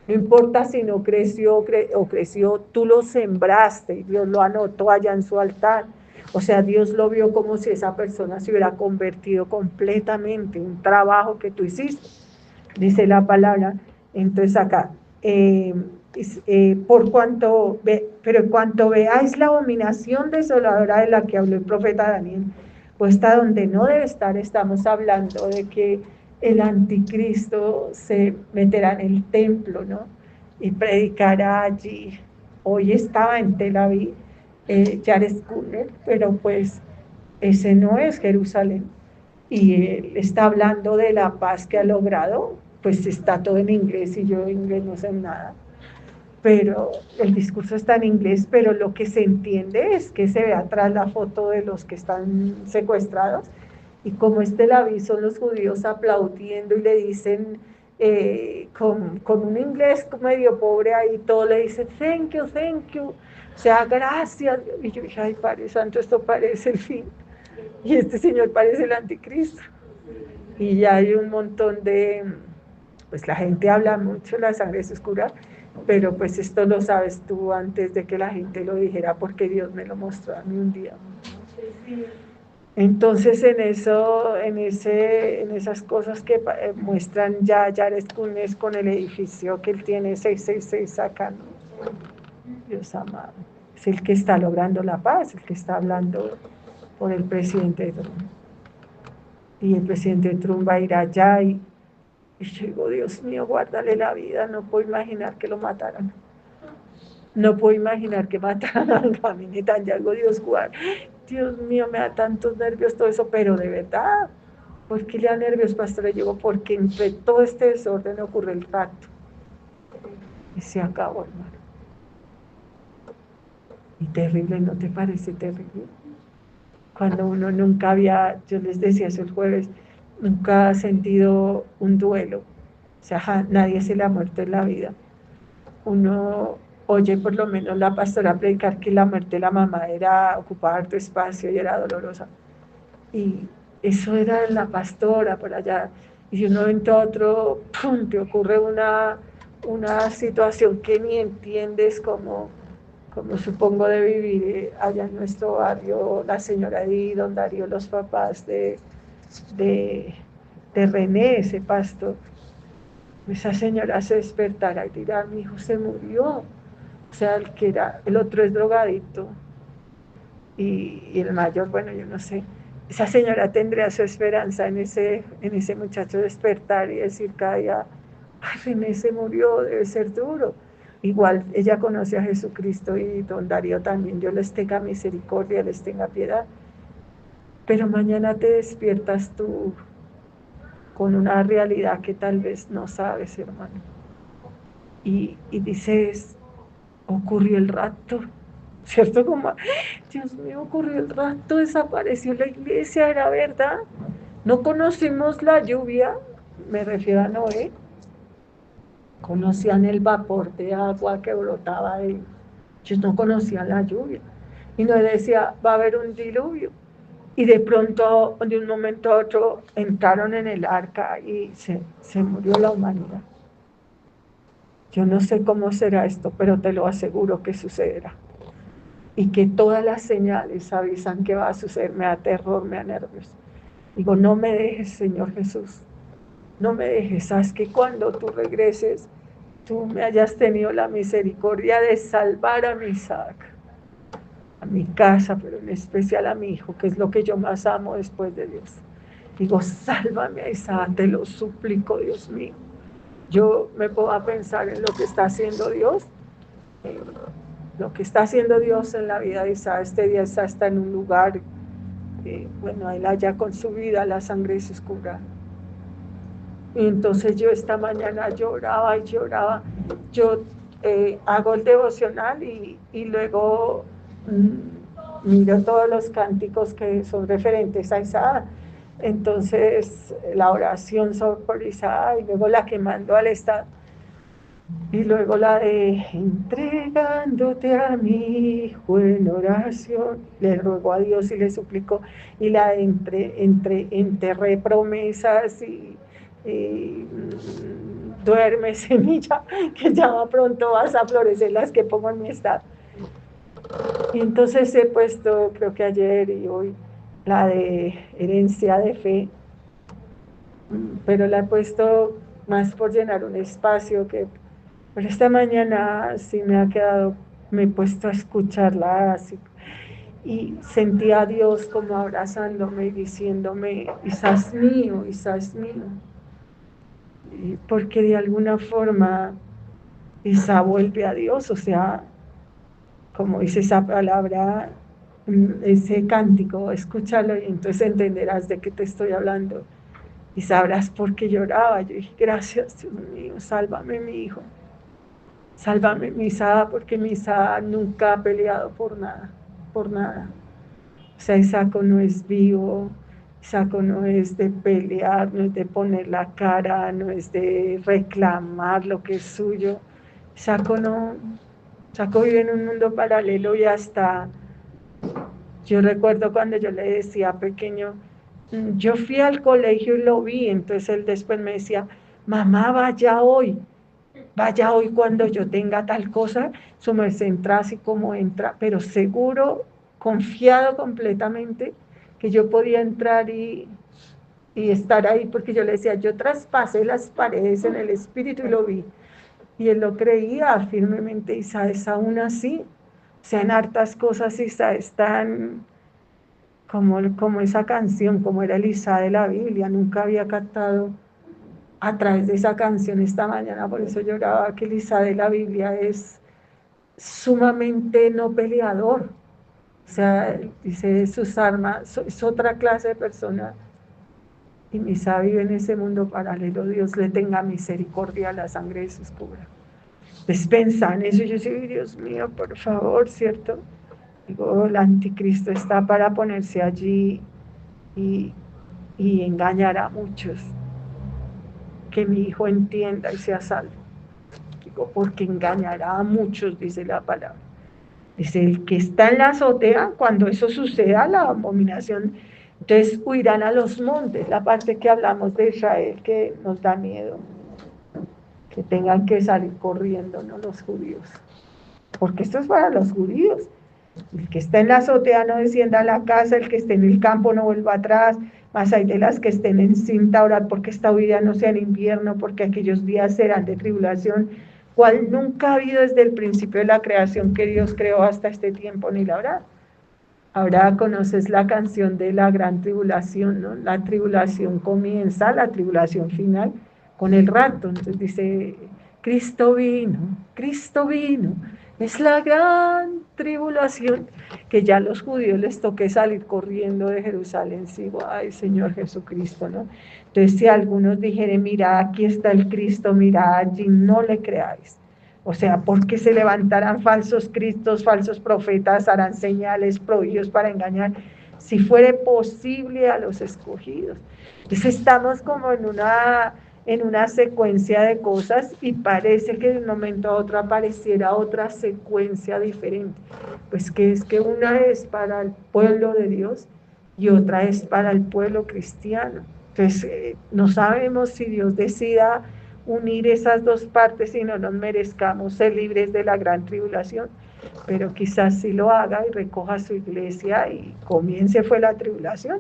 No importa si no creció o creció, tú lo sembraste y Dios lo anotó allá en su altar. O sea, Dios lo vio como si esa persona se hubiera convertido completamente en un trabajo que tú hiciste, dice la palabra. Entonces acá, por cuanto pero en cuanto veáis la abominación desoladora de la que habló el profeta Daniel, puesta donde no debe estar, estamos hablando de que el anticristo se meterá en el templo, ¿no? Y predicará allí. Hoy estaba en Tel Aviv, Jared Kushner, pero pues ese no es Jerusalén. Y él está hablando de la paz que ha logrado, pues está todo en inglés y yo en inglés no sé nada. Pero el discurso está en inglés, pero lo que se entiende es que se ve atrás la foto de los que están secuestrados y como es Tel Aviv, son los judíos aplaudiendo y le dicen con un inglés medio pobre ahí, todo le dice thank you, o sea, gracias. Y yo dije, ay, Padre Santo, esto parece el fin. Y este señor parece el anticristo. Y ya hay un montón de, pues la gente habla mucho, la sangre es oscura, pero pues esto lo sabes tú antes de que la gente lo dijera, porque Dios me lo mostró a mí un día. Entonces en eso, en esas cosas que muestran ya Jared Kushner con el edificio que él tiene 666 acá, ¿no? Dios amado, es el que está logrando la paz, el que está hablando por el presidente Trump. Y el presidente Trump va a ir allá y yo digo, Dios mío, guárdale la vida, no puedo imaginar que lo mataran. No puedo imaginar que mataran a Benjamín Netanyahu, Dios guarda. Dios mío, me da tantos nervios todo eso, pero de verdad, ¿por qué le da nervios, pastor? Le digo, porque entre todo este desorden ocurre el rapto. Y se acabó, hermano. Y terrible, ¿no te parece terrible? Cuando uno nunca había, yo les decía eso el jueves, nunca ha sentido un duelo. O sea, nadie se le ha muerto en la vida. Uno oye por lo menos la pastora predicar que la muerte de la mamá era ocupar tu espacio y era dolorosa. Y eso era la pastora por allá. Y de un momento a otro, ¡pum!, te ocurre una situación que ni entiendes, como supongo de vivir allá en nuestro barrio, la señora Edith, don Darío, los papás de René, ese pastor. Esa señora se despertará y dirá, mi hijo se murió. O sea, el otro es drogadito y el mayor, bueno, yo no sé. Esa señora tendría su esperanza en ese muchacho despertar y decir cada día, ay, René se murió, debe ser duro. Igual ella conoce a Jesucristo y don Darío también, Dios les tenga misericordia, les tenga piedad. Pero mañana te despiertas tú con una realidad que tal vez no sabes, hermano. Y dices, ocurrió el rapto, ¿cierto? Como, Dios mío, ocurrió el rapto, desapareció la iglesia, era verdad. No conocimos la lluvia, me refiero a Noé, conocían el vapor de agua que brotaba de ellos, no conocían la lluvia. Y Noé decía, va a haber un diluvio. Y de pronto, de un momento a otro, entraron en el arca y se murió la humanidad. Yo no sé cómo será esto, pero te lo aseguro que sucederá. y que todas las señales avisan que va a suceder. Me da terror, me da nervios. Digo, no me dejes, Señor Jesús, no me dejes. Sabes que cuando tú regreses, tú me hayas tenido la misericordia de salvar a mi Isaac, a mi casa, pero en especial a mi hijo, que es lo que yo más amo después de Dios. Digo, sálvame a Isaac, te lo suplico, Dios mío. Yo me puedo pensar en lo que está haciendo Dios, lo que está haciendo Dios en la vida de Isaac. Este día Isaac está en un lugar, bueno, él allá con su vida, la sangre se cubra. Y entonces yo esta mañana lloraba y lloraba. Yo hago el devocional y luego miro todos los cánticos que son referentes a Isaac. Entonces la oración por Isaac y luego la que mando al Estado. Y luego la de entregándote a mi hijo en oración, le ruego a Dios y le suplico, y la de enterré promesas y duerme semilla, que ya pronto vas a florecer las que pongo en mi estado. Y entonces he puesto, creo que ayer y hoy, la de herencia de fe, pero la he puesto más por llenar un espacio que... Pero esta mañana sí me he puesto a escucharla así, y sentí a Dios como abrazándome y diciéndome, Isa es mío, Isa es mío. Porque de alguna forma Isa vuelve a Dios, o sea, como dice esa palabra, ese cántico, escúchalo y entonces entenderás de qué te estoy hablando y sabrás por qué lloraba. Yo dije, gracias Dios mío, sálvame mi hijo. Sálvame Misa, porque Misa nunca ha peleado por nada, por nada. O sea, Isaco no es vivo, Isaco no es de pelear, no es de poner la cara, no es de reclamar lo que es suyo. Isaco no, Isaco vive en un mundo paralelo y hasta, yo recuerdo cuando yo le decía pequeño, yo fui al colegio y lo vi, entonces él después me decía, mamá, vaya hoy cuando yo tenga tal cosa, su merced entra así como entra, pero seguro, confiado completamente, que yo podía entrar y estar ahí, porque yo le decía, yo traspasé las paredes en el espíritu y lo vi, y él lo creía firmemente, y sabes, aún así, o sea, en hartas cosas, y sabes, tan como esa canción, como era Elisa de la Biblia, nunca había captado a través de esa canción esta mañana, por eso lloraba, que Elisa de la Biblia es sumamente no peleador, o sea, dice sus armas, es otra clase de persona, y Misa vive en ese mundo paralelo. Dios le tenga misericordia a la sangre de sus cubras. Despensa en eso, yo sí, Dios mío, por favor, ¿cierto? Digo, el anticristo está para ponerse allí y engañar a muchos, que mi hijo entienda y sea salvo. Digo, porque engañará a muchos, dice la palabra. Dice, el que está en la azotea, cuando eso suceda, la abominación, entonces huirán a los montes, la parte que hablamos de Israel, que nos da miedo, que tengan que salir corriendo, ¿no? Los judíos, porque esto es para los judíos. El que está en la azotea no descienda a la casa, el que esté en el campo no vuelva atrás, más hay de las que estén en cinta, orar porque esta huida no sea en invierno, porque aquellos días serán de tribulación, cual nunca ha habido desde el principio de la creación que Dios creó hasta este tiempo, ni la habrá. Ahora conoces la canción de la gran tribulación, ¿no? La tribulación comienza, la tribulación final, con el rapto. Entonces dice, Cristo vino, es la gran tribulación, que ya a los judíos les toque salir corriendo de Jerusalén, sigo, ay Señor Jesucristo, ¿no? Entonces si algunos dijeren, mira, aquí está el Cristo, mira, allí, no le creáis. O sea, porque se levantarán falsos cristos, falsos profetas, harán señales, prodigios para engañar, si fuere posible, a los escogidos. Entonces estamos como en una secuencia de cosas y parece que de un momento a otro apareciera otra secuencia diferente. Pues que es que una es para el pueblo de Dios y otra es para el pueblo cristiano. Entonces no sabemos si Dios decida unir esas dos partes y no nos merezcamos ser libres de la gran tribulación, pero quizás sí lo haga y recoja su iglesia y comience fue la tribulación.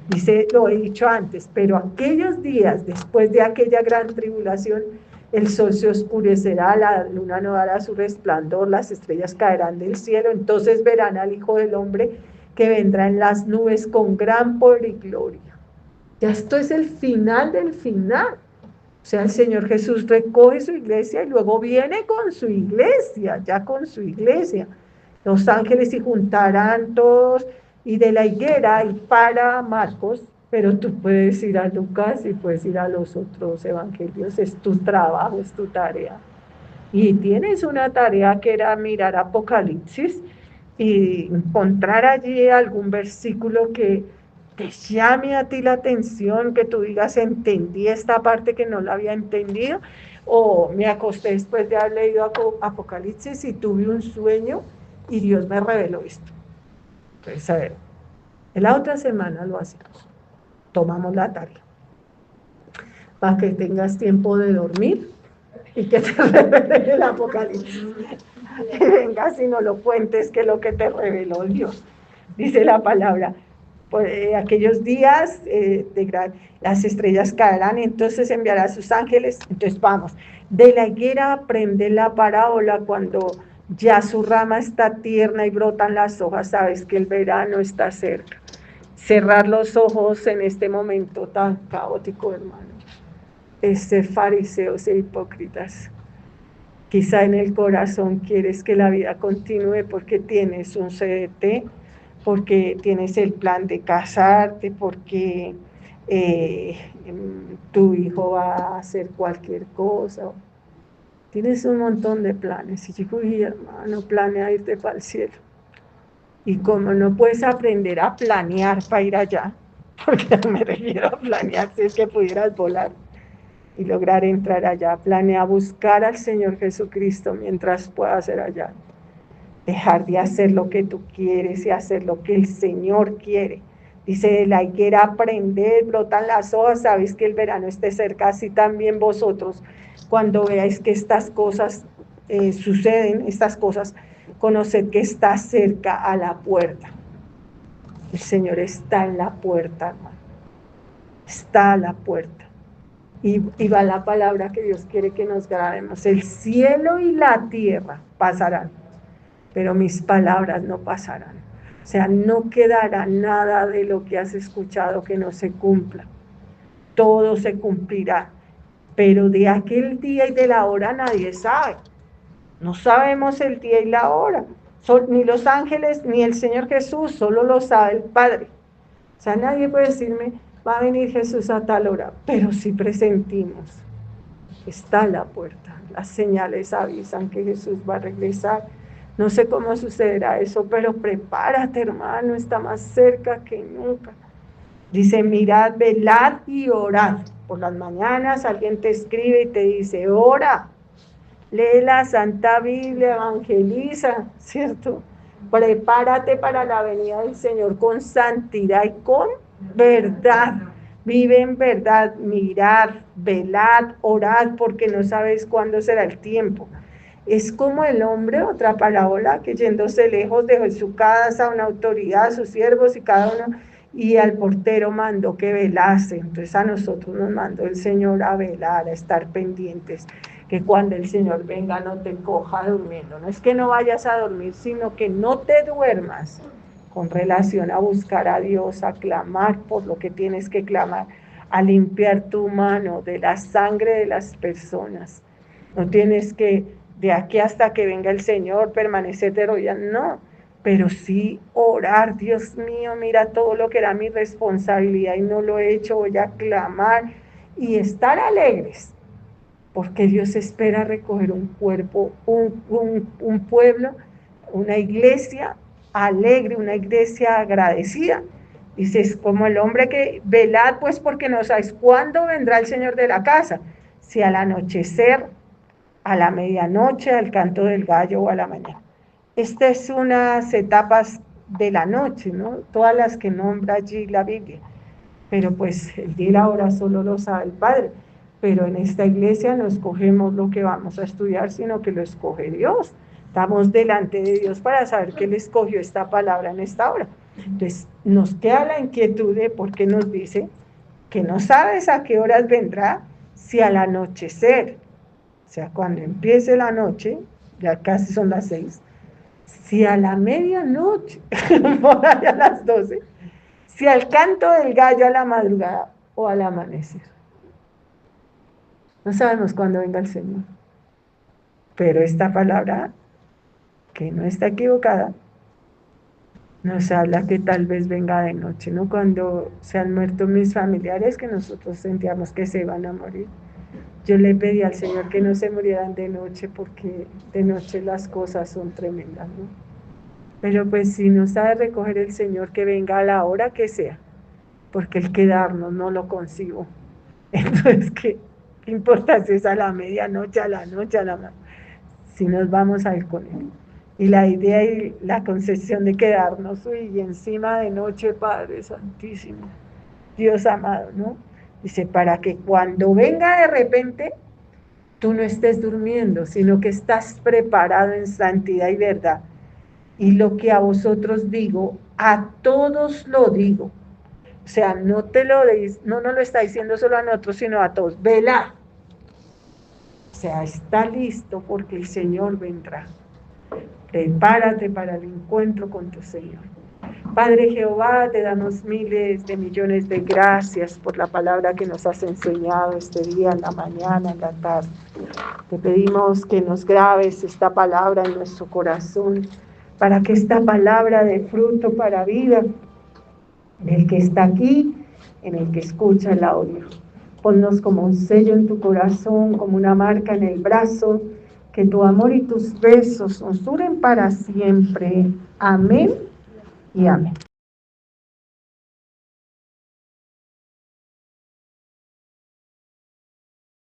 Dice, lo he dicho antes, pero aquellos días después de aquella gran tribulación, el sol se oscurecerá, la luna no dará su resplandor, las estrellas caerán del cielo, entonces verán al Hijo del Hombre que vendrá en las nubes con gran poder y gloria. Ya esto es el final del final. O sea, el Señor Jesús recoge su iglesia y luego viene con su iglesia, ya con su iglesia. Los ángeles se juntarán todos y de la higuera y para Marcos, pero tú puedes ir a Lucas y puedes ir a los otros evangelios, es tu trabajo, es tu tarea. Y tienes una tarea que era mirar Apocalipsis y encontrar allí algún versículo que te llame a ti la atención, que tú digas, entendí esta parte que no la había entendido, o me acosté después de haber leído Apocalipsis y tuve un sueño y Dios me reveló esto. Entonces, a ver, en la otra semana lo hacemos, tomamos la tarea, para que tengas tiempo de dormir y que te revele el Apocalipsis. Y vengas y no lo cuentes, que es lo que te reveló Dios. Dice la palabra, aquellos días las estrellas caerán, entonces enviará a sus ángeles. Entonces vamos, de la higuera aprende la parábola cuando ya su rama está tierna y brotan las hojas, sabes que el verano está cerca. Cerrar los ojos en este momento tan caótico, hermano, fariseos e hipócritas. Quizá en el corazón quieres que la vida continúe porque tienes un CDT, porque tienes el plan de casarte, porque tu hijo va a hacer cualquier cosa. Tienes un montón de planes. Y digo, uy, hermano, planea irte para el cielo. Y como no puedes aprender a planear para ir allá, porque me refiero a planear si es que pudieras volar y lograr entrar allá, planea buscar al Señor Jesucristo mientras puedas ser allá. Dejar de hacer lo que tú quieres y hacer lo que el Señor quiere. Dice, de la higuera aprender, brotan las hojas, sabéis que el verano esté cerca, así también vosotros, cuando veáis que estas cosas suceden, estas cosas, conoced que está cerca a la puerta. El Señor está en la puerta, hermano. Está a la puerta. Y va la palabra que Dios quiere que nos grabemos. El cielo y la tierra pasarán, pero mis palabras no pasarán. O sea, no quedará nada de lo que has escuchado que no se cumpla. Todo se cumplirá. Pero de aquel día y de la hora nadie sabe. No sabemos el día y la hora. Ni los ángeles, ni el Señor Jesús, solo lo sabe el Padre. O sea, nadie puede decirme, va a venir Jesús a tal hora, pero sí presentimos. Está a la puerta. Las señales avisan que Jesús va a regresar. No sé cómo sucederá eso, pero prepárate, hermano, está más cerca que nunca. Dice, mirad, velad y orad. Por las mañanas alguien te escribe y te dice, ora, lee la Santa Biblia, evangeliza, ¿cierto? Prepárate para la venida del Señor con santidad y con verdad. Vive en verdad, mirad, velad, orad, porque no sabes cuándo será el tiempo. Es como el hombre, otra parábola, que yéndose lejos dejó en su casa una autoridad, sus siervos y cada uno, y al portero mandó que velase. Entonces a nosotros nos mandó el Señor a velar, a estar pendientes, que cuando el Señor venga no te coja durmiendo. No es que no vayas a dormir, sino que no te duermas con relación a buscar a Dios, a clamar por lo que tienes que clamar, a limpiar tu mano de la sangre de las personas. No tienes que, de aquí hasta que venga el Señor, permanecer de rodillas, no, pero sí orar. Dios mío, mira todo lo que era mi responsabilidad y no lo he hecho, voy a clamar y estar alegres, porque Dios espera recoger un cuerpo, un pueblo, una iglesia alegre, una iglesia agradecida. Dice, es como el hombre que velad, pues porque no sabes cuándo vendrá el Señor de la casa, si al anochecer, a la medianoche, al canto del gallo o a la mañana. Estas son unas etapas de la noche, ¿no? Todas las que nombra allí la Biblia. Pero pues el día y la hora solo lo sabe el Padre. pero en esta iglesia no escogemos lo que vamos a estudiar, sino que lo escoge Dios. Estamos delante de Dios para saber que Él escogió esta palabra en esta hora. Entonces, nos queda la inquietud de por qué nos dice que no sabes a qué horas vendrá, si al anochecer, o sea, cuando empiece la noche, ya casi son las 6, si a la medianoche, por allá a las 12, si al canto del gallo a la madrugada o al amanecer. No sabemos cuándo venga el Señor, pero esta palabra, que no está equivocada, nos habla que tal vez venga de noche, ¿no? Cuando se han muerto mis familiares, que nosotros sentíamos que se iban a morir, yo le pedí al Señor que no se murieran de noche, porque de noche las cosas son tremendas, ¿no? Pero pues si no sabe recoger el Señor, que venga a la hora que sea, porque el quedarnos no lo consigo. Entonces, ¿qué importa si es a la medianoche, a la noche, a la mañana? Si nos vamos a ir con Él. Y la idea y la concepción de quedarnos, y encima de noche, Padre Santísimo, Dios amado, ¿no? Dice, para que cuando venga de repente, tú no estés durmiendo, sino que estás preparado en santidad y verdad. Y lo que a vosotros digo, a todos lo digo. O sea, no nos lo está diciendo solo a nosotros, sino a todos. Velad. O sea, está listo porque el Señor vendrá. Prepárate para el encuentro con tu Señor. Padre Jehová, te damos miles de millones de gracias por la palabra que nos has enseñado este día, en la mañana, en la tarde. Te pedimos que nos grabes esta palabra en nuestro corazón, para que esta palabra dé fruto para vida, en el que está aquí, en el que escucha el audio. Ponnos como un sello en tu corazón, como una marca en el brazo, que tu amor y tus besos nos duren para siempre. Amén y amén.